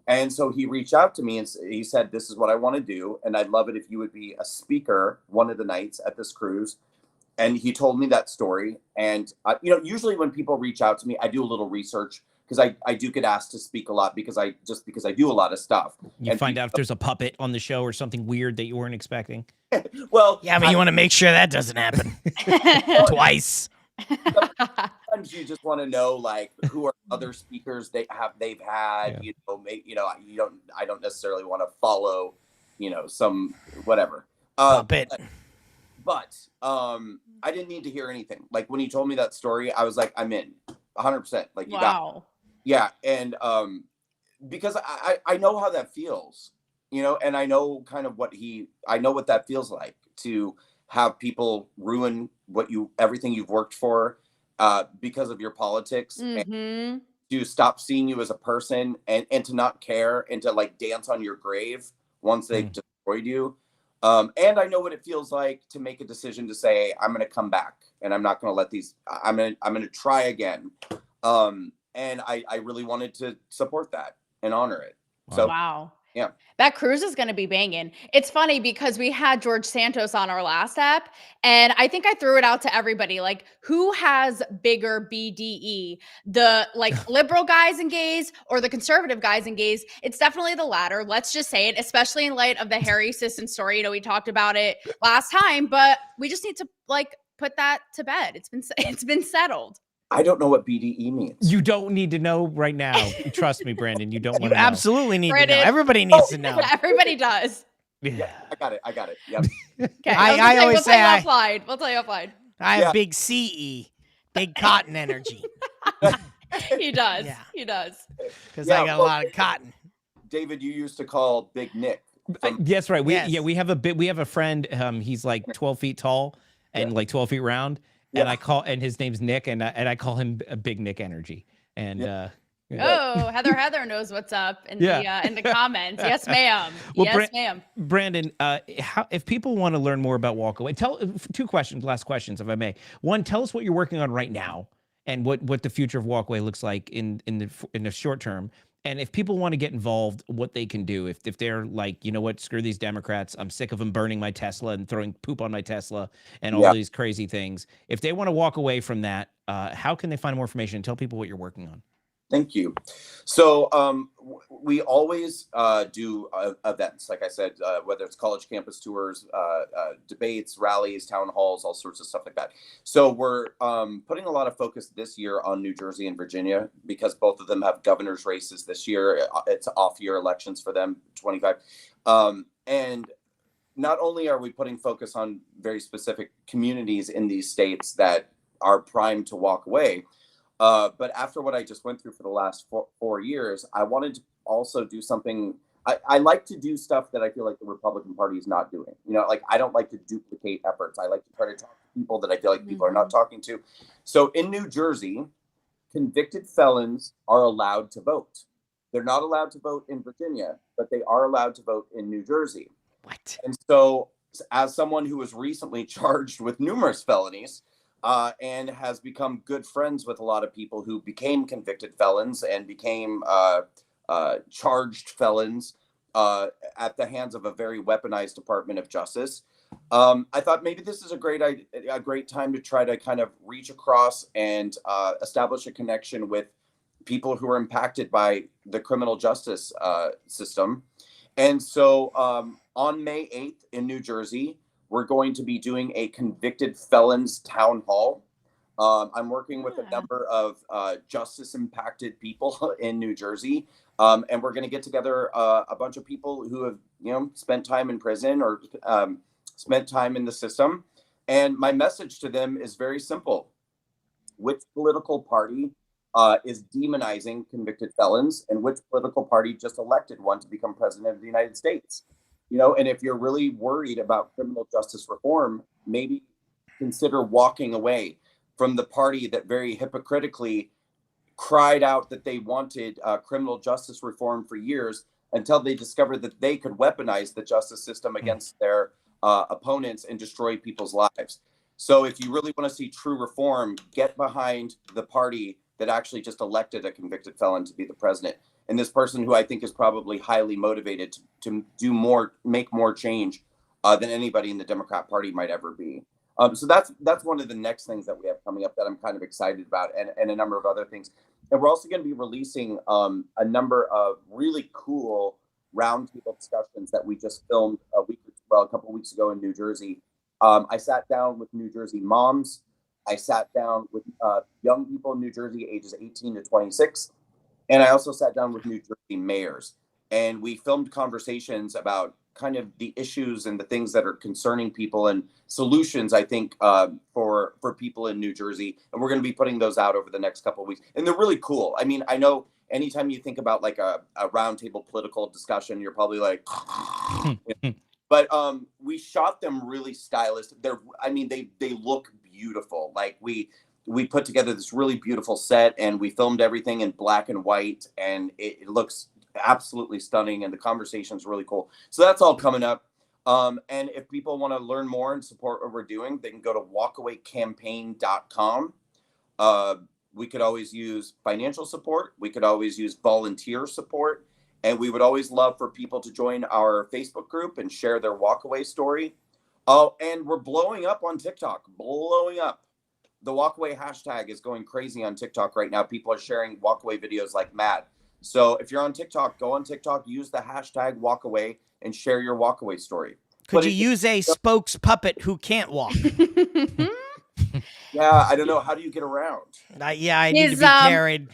And so he reached out to me and he said, this is what I want to do. And I'd love it if you would be a speaker one of the nights at this cruise. And he told me that story. And, usually when people reach out to me, I do a little research because I do get asked to speak a lot because I do a lot of stuff. You find out if there's a puppet on the show or something weird that you weren't expecting. Well, yeah, but you want to make sure that doesn't happen twice. Sometimes you just want to know, like, who are other speakers they've had. Yeah. I don't necessarily want to follow, some whatever. But I didn't need to hear anything. Like when he told me that story, I was like, I'm in 100%. Like you got, yeah, and because I know how that feels, and I know kind of what that feels like to have people ruin everything you've worked for because of your politics, and to stop seeing you as a person, and to not care, and to like dance on your grave once they've destroyed you. And I know what it feels like to make a decision to say, I'm going to come back and I'm not going to let these, I'm going to try again. And I really wanted to support that and honor it. So, wow. Yeah. That cruise is going to be banging. It's funny because we had George Santos on our last app, and I think I threw it out to everybody. Like, who has bigger BDE? The like liberal guys and gays or the conservative guys and gays? It's definitely the latter. Let's just say it, especially in light of the Harry Sisson story. You know, we talked about it last time, but we just need to like put that to bed. It's been settled. I don't know what BDE means. You don't need to know right now. Trust me, Brandon. You don't want to know. Absolutely need to know. Everybody needs to know. Everybody does. Yeah, I got it. Yep. Okay. I always say we'll tell you offline. I have big CE, big cotton energy. He does. Yeah. He does. Because I got a lot of cotton. David, you used to call Big Nick. Yes, right. We have a friend. He's like 12 feet tall and like 12 feet round. And his name's Nick, and I call him a Big Nick Energy. And oh, Heather knows what's up in the comments. Yes, ma'am. Well, yes, ma'am. Brandon, if people want to learn more about WalkAway, two questions, last questions, if I may. One, tell us what you're working on right now, and what the future of WalkAway looks like in the short term. And if people want to get involved, what they can do, if they're like, you know what, screw these Democrats, I'm sick of them burning my Tesla and throwing poop on my Tesla and all these crazy things. If they want to walk away from that, how can they find more information? Tell people what you're working on. Thank you. So we always do events, like I said, whether it's college campus tours, debates, rallies, town halls, all sorts of stuff like that. So we're putting a lot of focus this year on New Jersey and Virginia because both of them have governor's races this year. It's off-year elections for them, 25. And not only are we putting focus on very specific communities in these states that are primed to walk away, but after what I just went through for the last 4 years, I wanted to also do something. I like to do stuff that I feel like the Republican Party is not doing. You know, like I don't like to duplicate efforts. I like to try to talk to people that I feel like people are not talking to. So in New Jersey, convicted felons are allowed to vote. They're not allowed to vote in Virginia, but they are allowed to vote in New Jersey. What? And so as someone who was recently charged with numerous felonies, and has become good friends with a lot of people who became convicted felons and became charged felons at the hands of a very weaponized Department of Justice. I thought maybe this is a great time to try to kind of reach across and establish a connection with people who are impacted by the criminal justice system. And so on May 8th in New Jersey, we're going to be doing a convicted felons town hall. I'm working with a number of justice impacted people in New Jersey. And we're going to get together a bunch of people who have, spent time in prison or spent time in the system. And my message to them is very simple. Which political party is demonizing convicted felons, and which political party just elected one to become president of the United States? And if you're really worried about criminal justice reform, maybe consider walking away from the party that very hypocritically cried out that they wanted criminal justice reform for years until they discovered that they could weaponize the justice system against their opponents and destroy people's lives. So if you really want to see true reform, get behind the party that actually just elected a convicted felon to be the president. And this person who I think is probably highly motivated to make more change than anybody in the Democrat Party might ever be. So that's one of the next things that we have coming up that I'm kind of excited about, and a number of other things. And we're also going to be releasing a number of really cool roundtable discussions that we just filmed a couple of weeks ago in New Jersey. I sat down with New Jersey moms. I sat down with young people in New Jersey, ages 18 to 26. And I also sat down with New Jersey mayors, and we filmed conversations about kind of the issues and the things that are concerning people and solutions, I think, for people in New Jersey. And we're going to be putting those out over the next couple of weeks. And they're really cool. I mean, I know anytime you think about like a roundtable political discussion, you're probably like, But we shot them really stylistic. They look beautiful. Like we put together this really beautiful set, and we filmed everything in black and white, and it looks absolutely stunning, and the conversation's really cool. So that's all coming up. And if people want to learn more and support what we're doing, they can go to walkawaycampaign.com. We could always use financial support. We could always use volunteer support. And we would always love for people to join our Facebook group and share their walkaway story. Oh, and we're blowing up on TikTok, blowing up. The walkaway hashtag is going crazy on TikTok right now. People are sharing walkaway videos like mad. So if you're on TikTok, go on TikTok, use the hashtag walkaway and share your walkaway story. Could you use a spokes puppet who can't walk? Yeah, I don't know. How do you get around? I need to be carried.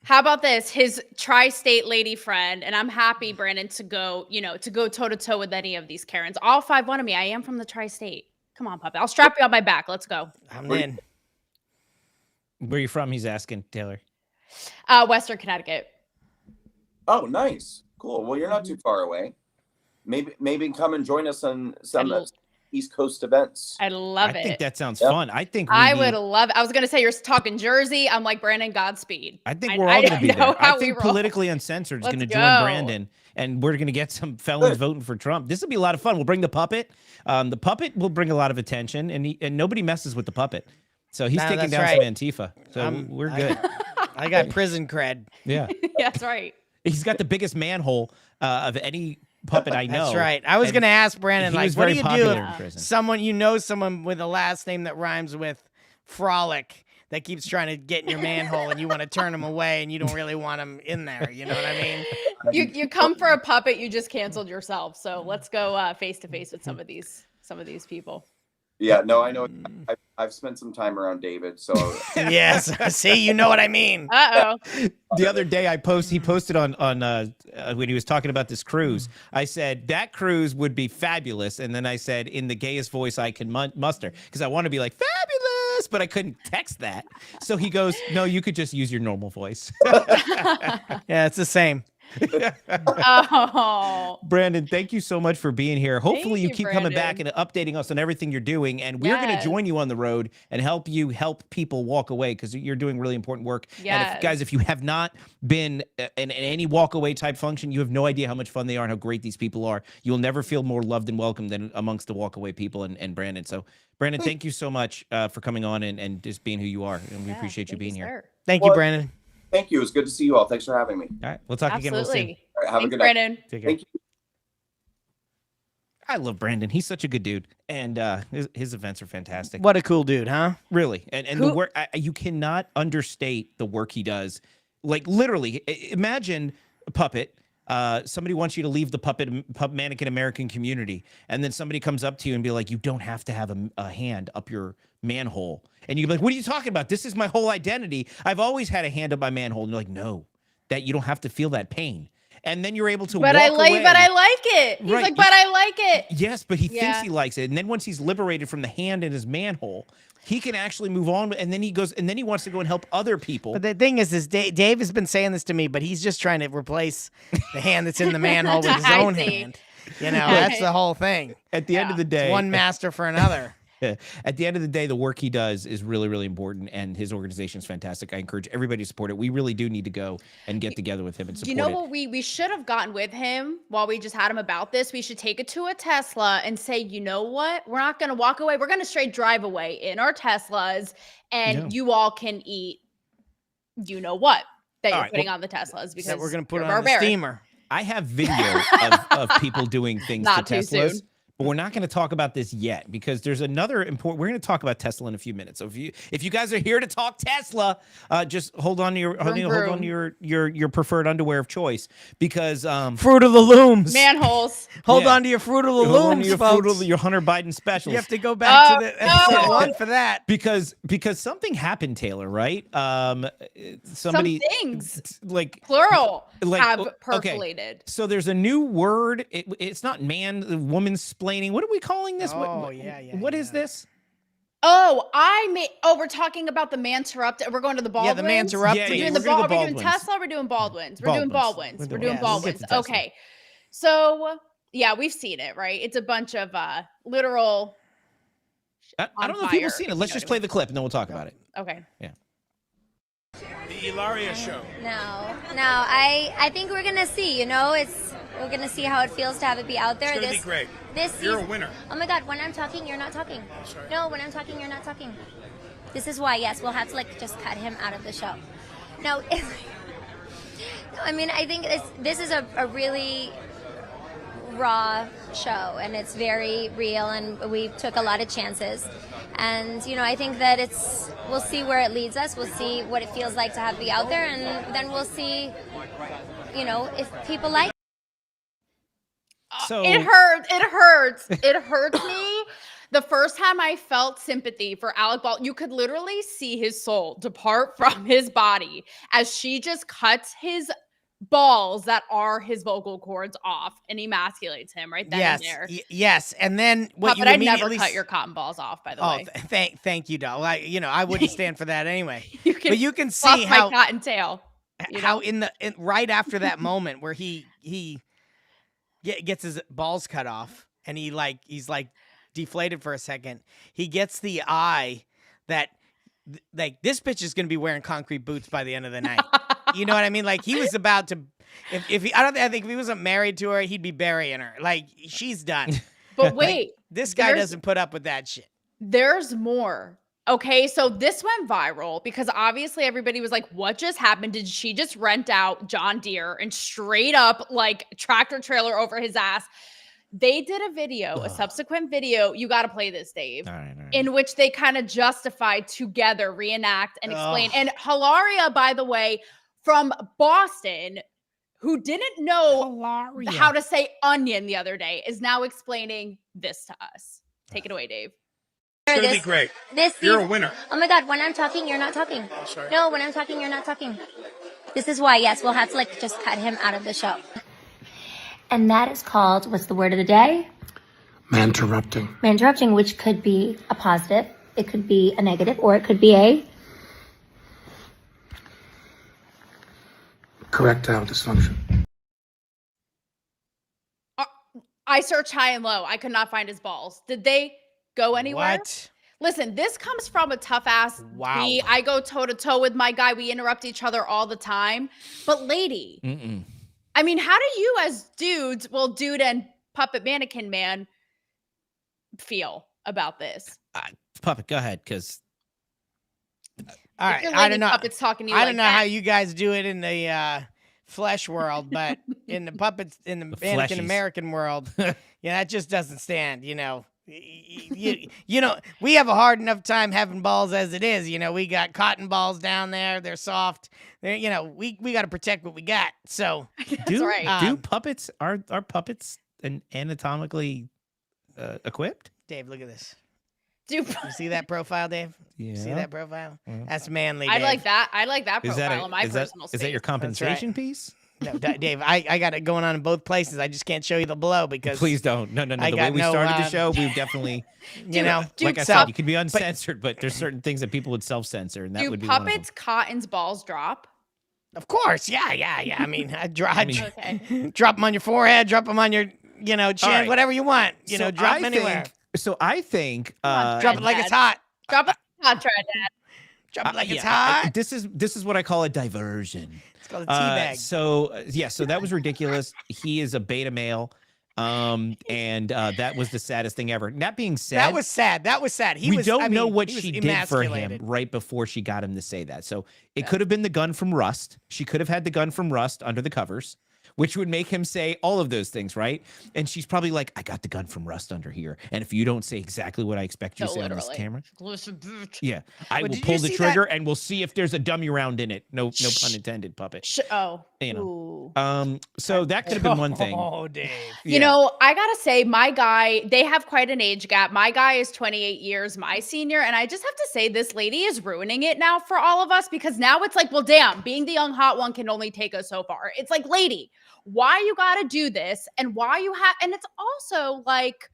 How about this? His tri-state lady friend, and I'm happy, Brandon, to go toe-to-toe with any of these Karens. All 5 wanted me. I am from the tri-state. Come on, puppet. I'll strap you on my back. Let's go. I'm in. Where are you from? He's asking, Taylor. Western Connecticut. Oh, nice. Cool. Well, you're not too far away. Maybe come and join us on some East Coast events. I love it. I think that sounds fun. I think I would love it. I was going to say, you're talking Jersey. I'm like, Brandon, Godspeed. I think we're all going to be there. I think Politically Uncensored is going to join Brandon, and we're going to get some felons voting for Trump. This will be a lot of fun. We'll bring the puppet. The puppet will bring a lot of attention, and nobody messes with the puppet. So he's taking down some Antifa. So we're good. I got prison cred. Yeah. Yeah, that's right. He's got the biggest manhole of any puppet I know. That's right. I was going to ask Brandon, like, what do you do if someone with a last name that rhymes with Frolic that keeps trying to get in your manhole and you want to turn him away and you don't really want him in there. You know what I mean? You come for a puppet, you just canceled yourself. So let's go face to face with some of these people. Yeah, no, I know. I've spent some time around David, so yes. See, you know what I mean. The other day, he posted on when he was talking about this cruise. I said that cruise would be fabulous, and then I said in the gayest voice I can muster, because I want to be like fabulous, but I couldn't text that. So he goes, "No, you could just use your normal voice." Yeah, it's the same. Brandon, thank you so much for being here. Hopefully you keep coming back and updating us on everything you're doing, and we're going to join you on the road and help people walk away, because you're doing really important work. And if you have not been in any walk away type function, you have no idea how much fun they are and how great these people are. You'll never feel more loved and welcome than amongst the walk away people and Brandon. So Brandon, thank you so much for coming on and just being who you are, and we appreciate you being here. Thank you, Brandon. Thank you. It was good to see you all. Thanks for having me. All right. We'll talk again real soon. All right, have a good Brandon. night. Take care. Thank you. I love Brandon. He's such a good dude, and his events are fantastic. What a cool dude, huh? Really, and the work you cannot understate the work he does. Like literally, imagine a puppet. Somebody wants you to leave the puppet mannequin American community, and then somebody comes up to you and be like, "You don't have to have a hand up your manhole," and you're like, "What are you talking about? This is my whole identity. I've always had a hand up my manhole." And you're like, "No, that you don't have to feel that pain." And then you're able to walk away. But I like it. He's like, but I like it. Yes, but he thinks he likes it. And then once he's liberated from the hand in his manhole, he can actually move on. And then he wants to go and help other people. But the thing is Dave has been saying this to me, but he's just trying to replace the hand that's in the manhole with his own hand. You know, that's the whole thing. At the end of the day, it's one master for another. At the end of the day, the work he does is really, really important, and his organization is fantastic. I encourage everybody to support it. We really do need to go and get together with him and support it. You know what we should have gotten with him while we just had him about this? We should take it to a Tesla and say, you know what? We're not going to walk away. We're going to straight drive away in our Teslas, and you all can eat, you know what, that you're putting on the Teslas, because we're going to put on the steamer. I have video of people doing things to Teslas. Soon. But we're not going to talk about this yet, because there's another important. We're going to talk about Tesla in a few minutes. So if you guys are here to talk Tesla, just hold on to your preferred underwear of choice, because Fruit of the Looms, manholes. Hold on to your Fruit of the Looms, folks. Your Hunter Biden specials. You have to go back to the episode 1 for that, because something happened, Taylor. Right? Somebody, some things like plural have percolated. Okay. So there's a new word. It's not woman-splained. What are we calling this? What is this? We're talking about the man-terrupted. We're going to the Baldwins. Yeah, the man-terrupted. We're doing Tesla. We're doing Baldwins. We're doing Baldwins. We're doing Baldwins. Okay. So Yeah, we've seen it, right? It's a bunch of literal. I don't know if people have seen it. Let's just play the clip and then we'll talk about it. Okay. Yeah. The Ilaria show. No. I think we're gonna see. We're gonna see how it feels to have it be out there. It's gonna be great. You're a winner. Oh my God! When I'm talking, you're not talking. Sorry. No, when I'm talking, you're not talking. This is why. Yes, we'll have to just cut him out of the show. No, I mean, I think this is a really raw show, and it's very real, and we took a lot of chances. And I think that we'll see where it leads us. We'll see what it feels like to have be out there, and then we'll see, if people like. So it hurts. It hurts me. The first time I felt sympathy for Alec Baldwin, you could literally see his soul depart from his body as she just cuts his balls that are his vocal cords off and emasculates him right then and there. Yes, and then what you I'd never cut your cotton balls off, by the way. Thank you, doll. I wouldn't stand for that anyway. But you can see how my cotton tail. How right after that moment where he gets his balls cut off and he's deflated for a second. He gets the eye that this bitch is going to be wearing concrete boots by the end of the night. You know what I mean? He was about to, I think if he wasn't married to her, he'd be burying her. She's done. But wait, this guy doesn't put up with that shit. There's more. Okay, so this went viral because obviously everybody was like, what just happened? Did she just rent out John Deere and straight up tractor trailer over his ass? They did a video, a subsequent video. You got to play this, Dave, all right. In which they kind of justified together, reenact and explain. And Hilaria, by the way, from Boston, who didn't know how to say onion the other day, is now explaining this to us. Take it away, Dave. It's going to be great. You're a winner. Oh my God, when I'm talking, you're not talking. Sorry. No, when I'm talking, you're not talking. This is why, yes, we'll have to just cut him out of the show. And that is called, what's the word of the day? Man-interrupting. Man-interrupting, which could be a positive, it could be a negative, or it could be a... Correctile dysfunction. I searched high and low. I could not find his balls. Did they go anywhere? What? Listen, this comes from a tough ass. Wow. I go toe to toe with my guy. We interrupt each other all the time. But lady, I mean, how do you as dudes, dude and puppet mannequin man, feel about this? Puppet, go ahead, because. All right, I don't know. Puppets talking to you I don't know how you guys do it in the flesh world, but in the puppets, in the mannequin American world, that just doesn't stand. You know, we have a hard enough time having balls as it is. We got cotton balls down there; they're soft. We got to protect what we got. So, do puppets are puppets anatomically equipped? Dave, look at this. You see that profile, Dave? Yeah. See that profile? That's manly, Dave. I like that profile in my personal space. Is that your compensation piece? No, Dave, I got it going on in both places. I just can't show you the below because... Please don't. No. The way we started the show, we've definitely... like I said, you can be uncensored, but there's certain things that people would self-censor, and that would be one of them. Do puppets Cotton's balls drop? Of course. Yeah. I mean, drop them on your forehead, drop them on your, chin, whatever you want. Drop them anywhere. So I think drop it like it's hot. Drop it hot, Dad. Drop it like it's hot. This is what I call a diversion. It's called a teabag. So that was ridiculous. He is a beta male. And that was the saddest thing ever. That being said, that was sad. We don't know what she did for him right before she got him to say that. So it could have been the gun from Rust. She could have had the gun from Rust under the covers, which would make him say all of those things, right? And she's probably like, I got the gun from Rust under here. And if you don't say exactly what I expect you to say on this camera, yeah, I will pull the trigger and we'll see if there's a dummy round in it. No pun intended, puppet. So that could have been one thing. Oh, Dave. I gotta say, my guy, they have quite an age gap. My guy is 28 years, my senior. And I just have to say, this lady is ruining it now for all of us because now it's like, well, damn, being the young hot one can only take us so far. It's like, lady, why you gotta do this and why you have, and it's also like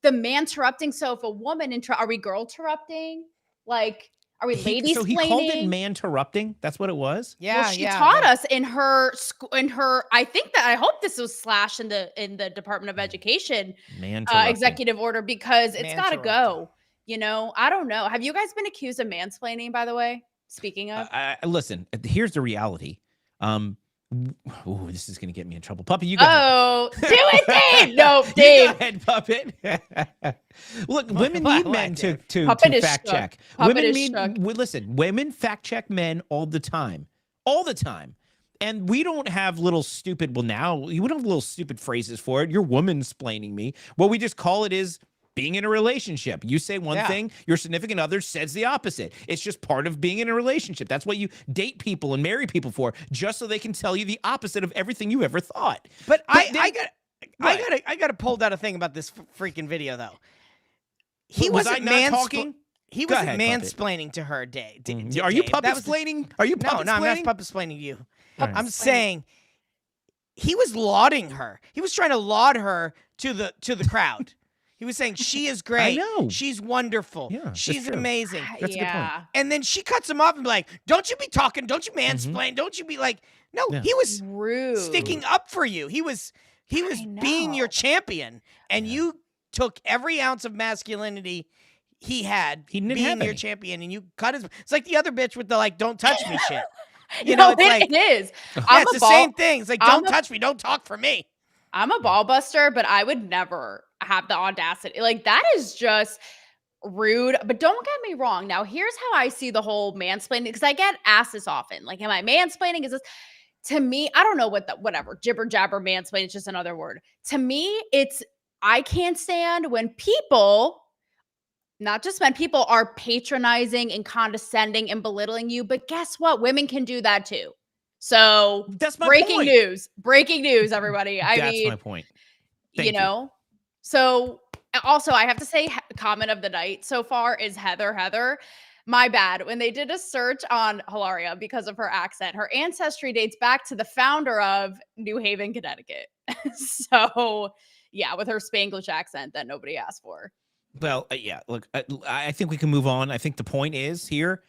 the man interrupting. So if a woman are we girl interrupting? Like, Are we lady So he called it man-terrupting? That's what it was? Yeah, well, she taught us in her I think that I hope this was slashed in the Department of Education executive order, because it's got to go. You know, I don't know. Have you guys been accused of mansplaining, by the way? Speaking of, listen, here's the reality. This is going to get me in trouble. Puppy, you go ahead. Do it, Dave. No, Dave. You go ahead, Puppet. Look, women need men to fact check. Women fact check men all the time. All the time. And we don't have little stupid, we don't have little stupid phrases for it. You're woman-splaining me. What we just call it is being in a relationship. You say one thing, your significant other says the opposite. It's just part of being in a relationship. That's what you date people and marry people for, just so they can tell you the opposite of everything you ever thought. But I got to pull out a thing about this freaking video though. He wasn't talking. He wasn't mansplaining to her, Dave. Are you puppet-splaining? Are you puppet-splaining? No, I'm not puppet-splaining you. I'm saying he was lauding her. He was trying to laud her to the crowd. He was saying, she is great. I know. She's wonderful. Yeah, she's amazing. That's a good point. And then she cuts him off and be like, don't you be talking. Don't you mansplain. Don't you be like, no, he was rude, sticking up for you. He was being your champion. And you took every ounce of masculinity he had being your champion. And you cut his, it's like the other bitch with the like, don't touch me shit. You know, it's like, it is. It's the same thing. It's like, don't touch me. Don't talk for me. I'm a ball buster, but I would never have the audacity. Like, that is just rude. But don't get me wrong. Now, here's how I see the whole mansplaining, because I get asked this often. Like, am I mansplaining? Is this, to me, I don't know whatever, jibber jabber mansplaining, it's just another word. To me, I can't stand when people, not just men, people are patronizing and condescending and belittling you. But guess what? Women can do that too. So that's my breaking point. Breaking news, everybody. That's my point. Thank you. So also I have to say, comment of the night so far is Heather. My bad. When they did a search on Hilaria because of her accent, her ancestry dates back to the founder of New Haven, Connecticut. So yeah, with her Spanglish accent that nobody asked for. Well, look, I think we can move on. I think the point is here,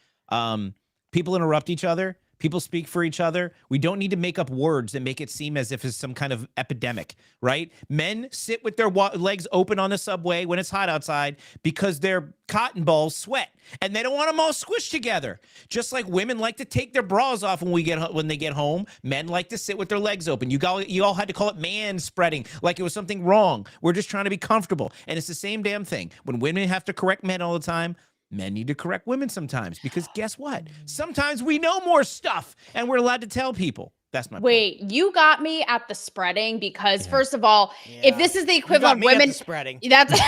people interrupt each other. People speak for each other. We don't need to make up words that make it seem as if it's some kind of epidemic, right? Men sit with their legs open on the subway when it's hot outside because their cotton balls sweat and they don't want them all squished together. Just like women like to take their bras off when they get home, men like to sit with their legs open. You all had to call it man spreading like it was something wrong. We're just trying to be comfortable. And it's the same damn thing. When women have to correct men all the time, men need to correct women sometimes, because guess what? Sometimes we know more stuff and we're allowed to tell people. That's my point. You got me at the spreading, because first of all, if this is the equivalent of women spreading, that's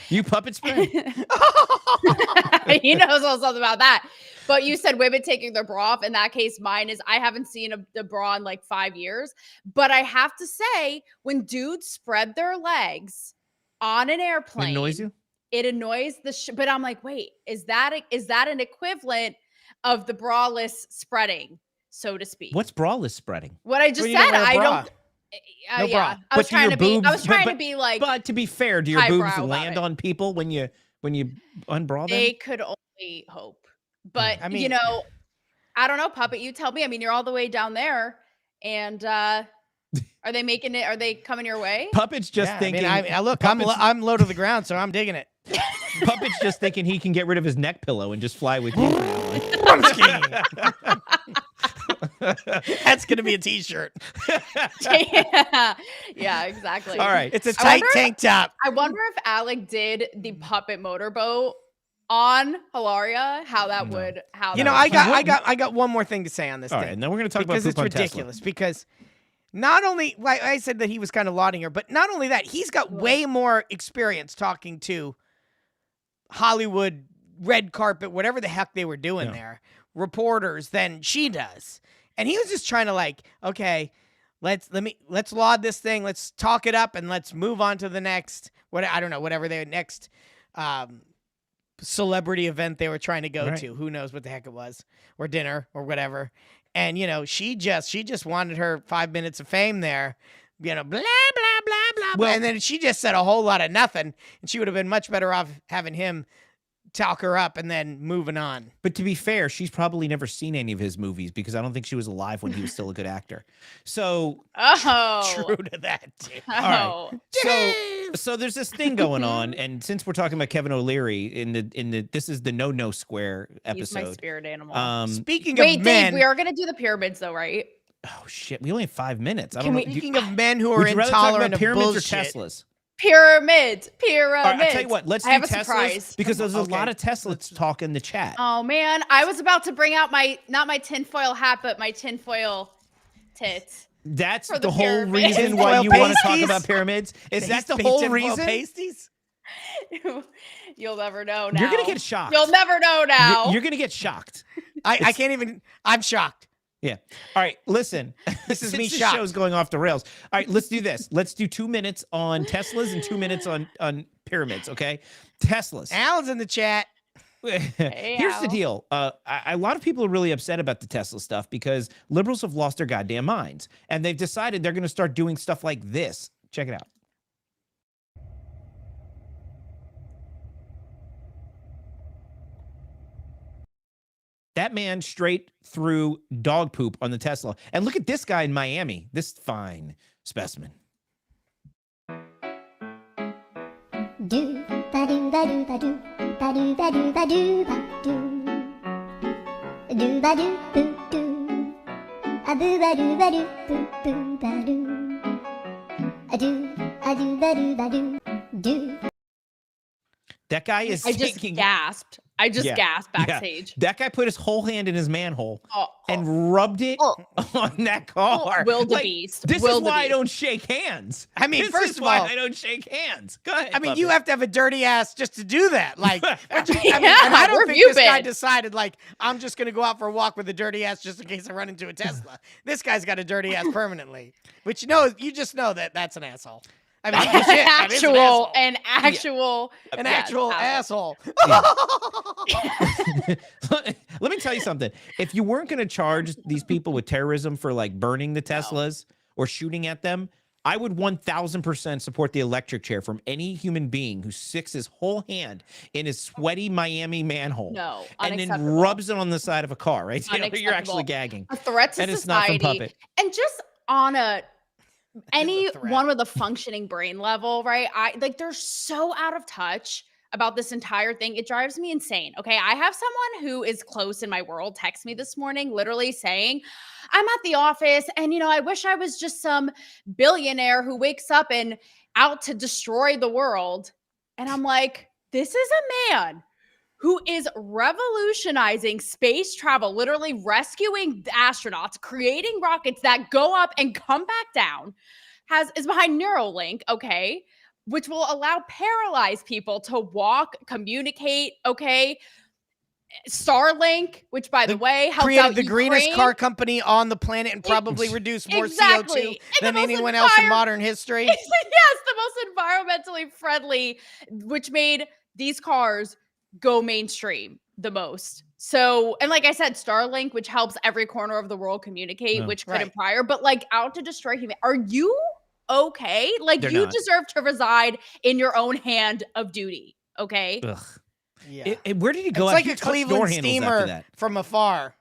you puppet spread. He knows something about that. But you said women taking their bra off. In that case, mine is I haven't seen a bra in like 5 years. But I have to say, when dudes spread their legs on an airplane, it annoys you? It annoys but I'm like, wait, is that an equivalent of the braless spreading, so to speak? What's braless spreading? What I just said, I don't. No bra. I was trying to be like. But to be fair, do your boobs land on people when you unbra them? They could only hope. But I mean, I don't know, Puppet. You tell me. I mean, you're all the way down there, and are they making it? Are they coming your way? Puppet's just thinking. Look, I'm low to the ground, so I'm digging it. Puppet's just thinking he can get rid of his neck pillow and just fly with you. That's gonna be a t-shirt. Yeah, exactly. All right, it's a tight tank top. I wonder if Alec did the puppet motorboat on Hilaria, how that would. I got one more thing to say on this. All thing. right, and then we're gonna talk because about it's ridiculous. Because not only, like I said, that he was kind of lauding her, but not only that, he's got way more experience talking to Hollywood red carpet, whatever the heck they were doing there, reporters than she does. And he was just trying to like, okay, let's laud this thing, let's talk it up, and let's move on to the next whatever their next celebrity event they were trying to go to. Who knows what the heck it was, or dinner or whatever. And she just wanted her 5 minutes of fame there, blah blah blah blah blah. Well, and then she just said a whole lot of nothing, and she would have been much better off having him talk her up and then moving on. But to be fair, she's probably never seen any of his movies because I don't think she was alive when he was still a good actor. So true to that too. All right. So there's this thing going on, and since we're talking about Kevin O'Leary in the this is the No Square episode. He's my spirit animal. Speaking Wait, of men, Dave, we are gonna do the pyramids though, right? Oh shit, we only have 5 minutes. I Can don't we, know. speaking of men who are Would you rather talk intolerant about of pyramids bullshit, or Teslas? Pyramids. All right, I'll tell you what. Let's do I have a Teslas surprise. because there's a lot of Teslas talk in the chat. Oh man, I was about to bring out not my tinfoil hat, but my tinfoil tits. That's for the whole pyramid. reason why you want to talk about pyramids. Is that the whole reason? Pasties? You'll never know now. You're gonna get shocked. You'll never know now. You're gonna get shocked. I can't even. I'm shocked. Yeah. All right. Listen, This is me the shocked. show's going off the rails. All right. Let's do this. Let's do 2 minutes on Teslas and 2 minutes on pyramids. Okay. Teslas. Alan's in the chat. Here's the Al. deal. A lot of people are really upset about the Tesla stuff because liberals have lost their goddamn minds and they've decided they're going to start doing stuff like this. Check it out. That man straight through dog poop on the Tesla. And look at this guy in Miami, this fine specimen. Do ba do ba do ba do ba do ba do ba do ba do ba do boo do a boo ba do boo boo ba do a do ba do. That guy is I just taking... gasped. I just gasped backstage. Yeah. That guy put his whole hand in his manhole and rubbed it on that car. Wildebeest. This is why I don't shake hands. I mean, this first is of why all, I don't shake hands. Go ahead. I mean, Puppet. you have to have a dirty ass just to do that. Like, and where I don't have think you this guy been? decided, like, I'm just going to go out for a walk with a dirty ass just in case I run into a Tesla. This guy's got a dirty ass permanently. Which, you just know that that's an asshole. I mean, shit, that is an actual asshole. Let me tell you something. If you weren't going to charge these people with terrorism for like burning the Teslas or shooting at them, I would 1000% support the electric chair from any human being who sticks his whole hand in his sweaty Miami manhole and then rubs it on the side of a car, right? You're actually gagging. A threat to and it's not from society. Puppet. And just on anyone with a functioning brain level, right? They're so out of touch about this entire thing. It drives me insane. Okay. I have someone who is close in my world text me this morning, literally saying, I'm at the office and, I wish I was just some billionaire who wakes up and out to destroy the world. And I'm like, this is a man who is revolutionizing space travel, literally rescuing astronauts, creating rockets that go up and come back down, is behind Neuralink, okay, which will allow paralyzed people to walk, communicate, okay. Starlink, which by the way helps created out the Ukraine. greenest car company on the planet and probably reduced more CO2 than anyone else in modern history. Yes, the most environmentally friendly, which made these cars go mainstream the most. So, and like I said, Starlink, which helps every corner of the world communicate, which couldn't prior, but like out to destroy humanity. Are you okay? Like you deserve to reside in your own hand of duty. Okay. Ugh. Yeah. Where did he go? It's like He a touched Cleveland door handles after steamer that. from afar.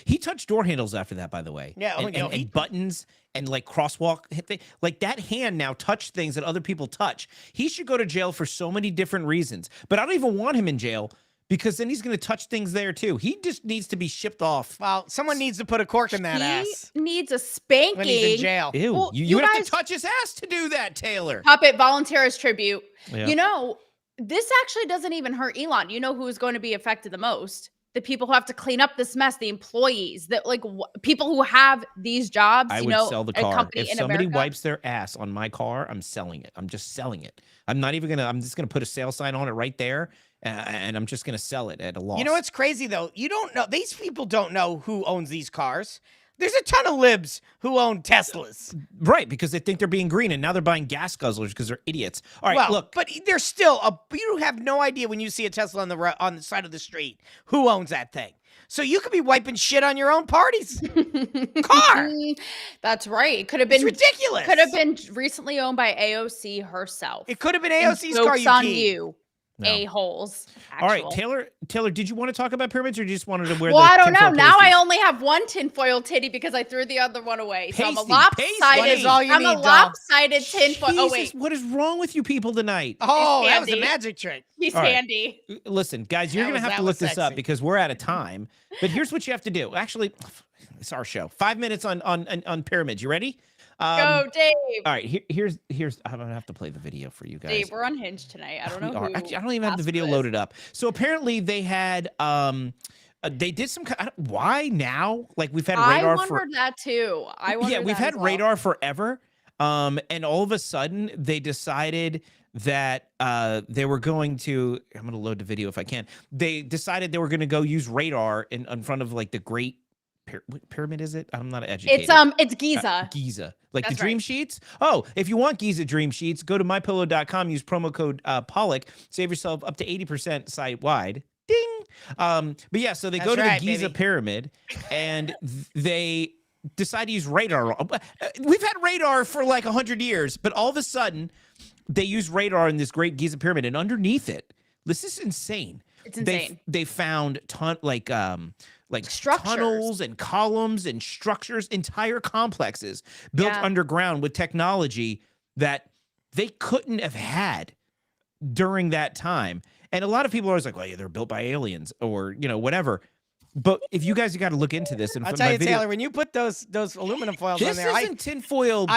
He touched door handles after that, by the way. Yeah, and buttons and like crosswalk thing. Like that hand now touched things that other people touch. He should go to jail for so many different reasons. But I don't even want him in jail because then he's going to touch things there too. He just needs to be shipped off. Well, someone needs to put a cork in that ass. Needs a spanking when he's in jail. Ew, well, you have to touch his ass to do that, Taylor. Puppet volunteers tribute. Yeah. This actually doesn't even hurt Elon. You know who is going to be affected the most? The people who have to clean up this mess, the employees, that people who have these jobs. I would sell the car. If somebody wipes their ass on my car, I'm selling it. I'm just selling it. I'm just gonna put a sale sign on it right there, and I'm just gonna sell it at a loss. You know what's crazy though? You don't know. These people don't know who owns these cars. There's a ton of libs who own Teslas. Right, because they think they're being green, and now they're buying gas guzzlers because they're idiots. All right, look. But there's still you have no idea when you see a Tesla on the side of the street who owns that thing. So you could be wiping shit on your own party's car. That's right. It could have been ridiculous. Could have been recently owned by AOC herself. It could have been AOC's car. On you. a-holes. All right, Taylor, did you want to talk about pyramids, or you just wanted to wear? Well, the I don't know. tinfoil Now I pasties? only have one tinfoil titty because I threw the other one away. So I'm a Pasty, lopsided. What is all you I'm need, a doll? lopsided tinfoil. Oh Jesus, wait, what is wrong with you people tonight? Oh, He's that was a handy. magic trick. he's All right. handy. Listen, guys, you're That going to was- have to that look was this up sexy. because we're out of time. But here's what you have to do. Actually, it's our show. 5 minutes on pyramids. You ready? Go, Dave. All right, here's. I'm gonna have to play the video for you guys. Dave, we're unhinged tonight. I don't know who. Actually, I don't even have the asked video for this. loaded up. So apparently they had they did some why now? Like we've had I radar wondered that too. I wondered yeah, we've that had as well. radar forever. And all of a sudden they decided that they were going to. I'm going to load the video if I can. They decided they were going to go use radar in front of like the Great what pyramid. Is it? I'm not educated. It's Giza. Giza, like That's the dream right. sheets. Oh, if you want Giza dream sheets, go to mypillow.com. Use promo code Pollock. Save yourself up to 80% site wide. Ding. But yeah, so they go to right, the Giza baby. pyramid, and they decide to use radar. We've had radar for like 100 years, but all of a sudden they use radar in this Great Giza pyramid, and underneath it, this is insane. It's insane. They found like Structures. tunnels and columns and structures, entire complexes built Yeah. underground with technology that they couldn't have had during that time. And a lot of people are always like, well, yeah, they're built by aliens or, whatever. But if you guys got to look into this, and I'll from tell my you, video, Taylor, when you put those aluminum foils on this there, isn't tinfoil. Is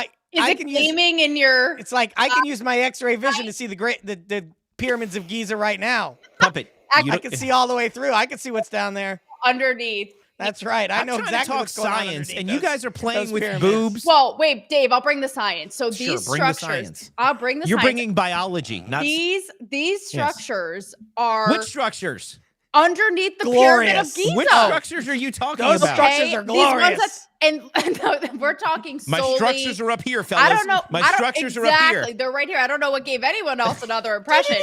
I it can use. gleaming in your? It's like I can use my X-ray vision to see the pyramids of Giza right now. Puppet. I can see all the way through. I can see what's down there. Underneath. That's right. I I'm know trying exactly to talk what's going on science, underneath and you those- guys are playing those with pyramids. boobs. Well, wait, Dave. I'll bring the science. So Sure, these bring the structures. science. I'll bring the You're science. bringing biology, not these structures are which structures? underneath the pyramid of Glorious. Giza. Which structures are you talking Those about? structures are These ones glorious. and we're talking My solely. structures are up here, fellas. I don't know. My I don't- structures are up exactly. here. They're right here. I don't know what gave anyone else another impression.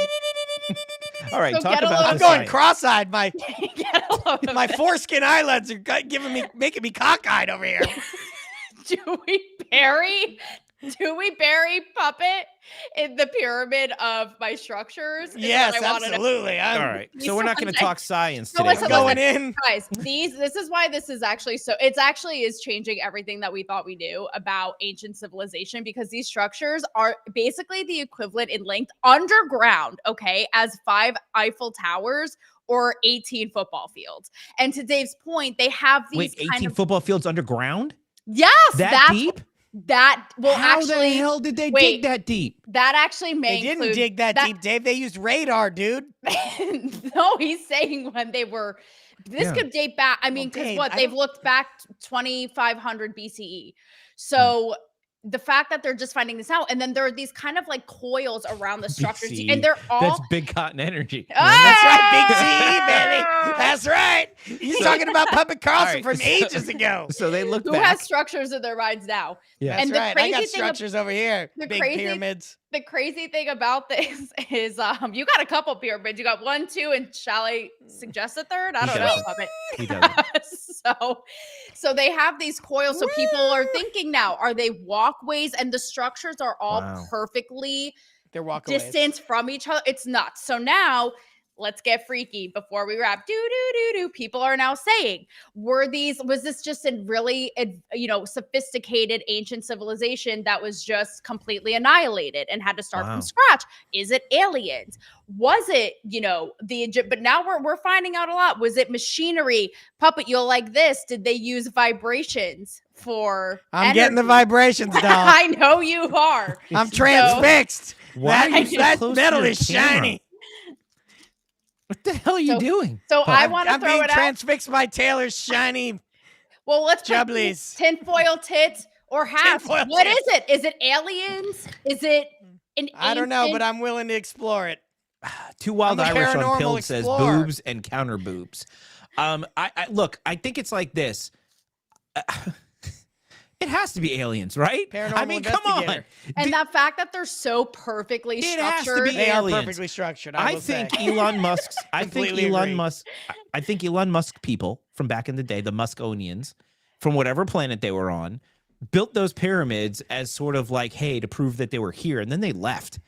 All right, So talk get a about load the I'm going science. cross-eyed. My Get a load of my it. foreskin eyelids are making me cockeyed over here. Do we bury Puppet in the pyramid of my structures? Is Yes, what I wanna know. absolutely. All right, so we're not going to talk science So today. listen, Going listen, in. guys. This is why this is actually so. It's actually is changing everything that we thought we knew about ancient civilization, because these structures are basically the equivalent in length underground, okay, as 5 Eiffel Towers or 18 football fields. And to Dave's point, they have these Wait, kind 18 of football fields underground? yes, That deep? That will How actually. the hell did they wait, dig that deep? That actually may They didn't include dig that deep, Dave. They used radar, dude. No, he's saying when they were. This Yeah. could date back. I mean, because Dave, what I they've don't- looked back 2,500 BCE. So the fact that they're just finding this out, and then there are these kind of like coils around the structures, BCE. and they're all. That's big cotton energy. That's right, Big CE, baby. That's right. He's So- talking about Puppet Carlson right, from so- ages ago. So they look Who back. has structures in their minds now? Yeah. That's And the right. I crazy got thing ab- structures over here. the Big crazy- pyramids. The crazy thing about this is, you got a couple pyramids. You got 1, 2, and shall I suggest a third? I He don't know. doesn't. Puppet. He doesn't. So they have these coils. So people are thinking now, are they walkways? And the structures are all Wow. perfectly They're walkaways. distance from each other. It's nuts. So now let's get freaky before we wrap. People are now saying, was this just a really, sophisticated ancient civilization that was just completely annihilated and had to start Wow. from scratch? Is it aliens? Was it, the Egypt? But now we're finding out a lot. Was it machinery? Puppet, you'll like this. Did they use vibrations for I'm getting the energy? vibrations, doll. I know you are. I'm transfixed. Why are you so that close to metal your is camera? shiny. What the hell are you doing? So I I'm- want to I'm throw being it out. transfixed by Taylor's shiny. Well, let's put Jubblies. tinfoil tits or hats. Tinfoil What tits. is it? Is it aliens? Is it an I don't know, ancient- but I'm willing to explore it. Too Wild I'm a Irish on paranormal Pilled says explorer. boobs and counter boobs. I look, I think it's like this. It has to be aliens, right? Paranormal I mean, come on. investigator. And that fact that they're so perfectly It has to structured. be They are aliens. perfectly structured. I will think say. Elon Musk's. I think Completely Elon agree. Musk. I think Elon Musk people from back in the day, the Muskonians, from whatever planet they were on, built those pyramids as sort of like, hey, to prove that they were here, and then they left.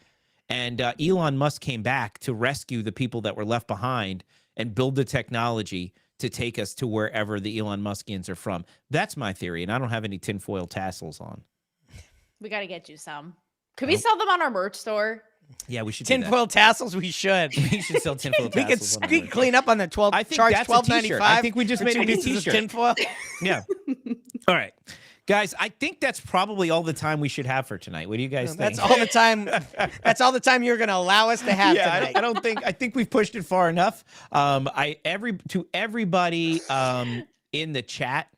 And Elon Musk came back to rescue the people that were left behind and build the technology to take us to wherever the Elon Muskians are from. That's my theory, and I don't have any tinfoil tassels on. We got to get you some. Could we sell them on our merch store? Yeah, we should. Tinfoil tassels. We should. We should sell tinfoil tassels. We could clean up on the 12. I think charge that's $12.95. I think we just made a new pieces of T-shirt. Tinfoil. Yeah. All right, guys. I think that's probably all the time we should have for tonight. What do you guys think? That's all the time. That's all the time you're going to allow us to have tonight. I don't think. I think we've pushed it far enough. To everybody in the chat.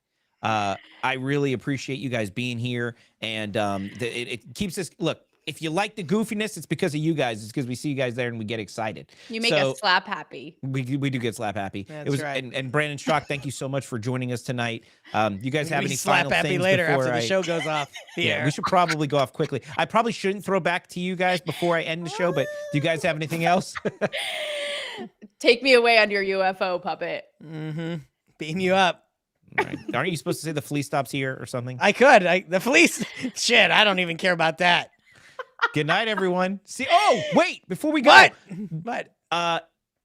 I really appreciate you guys being here, and it keeps us. Look, if you like the goofiness, it's because of you guys. It's because we see you guys there and we get excited. You make us slap happy. We do get slap happy. That's right. And Brandon Strzok, thank you so much for joining us tonight. You guys have any slap final happy things later before after the show goes off the air? We should probably go off quickly. I probably shouldn't throw back to you guys before I end the show, but do you guys have anything else? Take me away on your UFO puppet. Mm-hmm. Beam you up. All right. Aren't you supposed to say the flea stops here or something? I could. The fleece. Shit, I don't even care about that. Good night, everyone. See. Oh, wait! Before we go, what?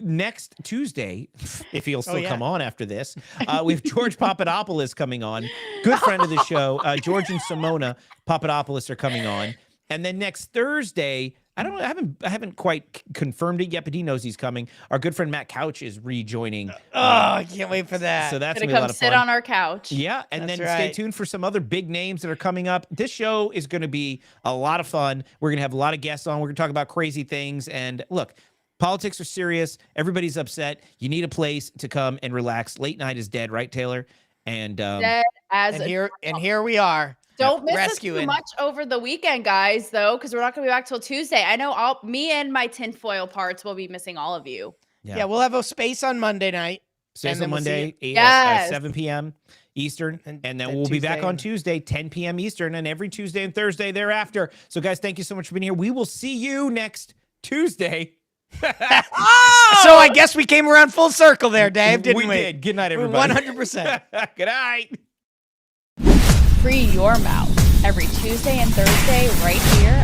Next Tuesday, if he'll still come on after this, we have George Papadopoulos coming on. Good friend of the show. George and Simona Papadopoulos are coming on, and then next Thursday. I don't know. I haven't quite confirmed it yet, but he knows he's coming. Our good friend Matt Couch is rejoining. I can't wait for that. So that's gonna gonna be a lot come of fun. sit on our couch. Yeah, and That's then right. stay tuned for some other big names that are coming up. This show is going to be a lot of fun. We're going to have a lot of guests on. We're going to talk about crazy things. And look, politics are serious. Everybody's upset. You need a place to come and relax. Late night is dead, right, Taylor? And Dead as here we are. Don't miss us rescuing. too much over the weekend, guys, though, because we're not going to be back till Tuesday. I know me and my tinfoil parts will be missing all of you. Yeah, we'll have a space on Monday night. Stays then on we'll see Monday, you. Yes. 7 p.m. Eastern, and then and we'll be back Tuesday. on Tuesday, 10 p.m. Eastern, and every Tuesday and Thursday thereafter. So, guys, thank you so much for being here. We will see you next Tuesday. So I guess we came around full circle there, Dave, didn't we? We did. Good night, everybody. 100%. Good night. Free your mouth every Tuesday and Thursday right here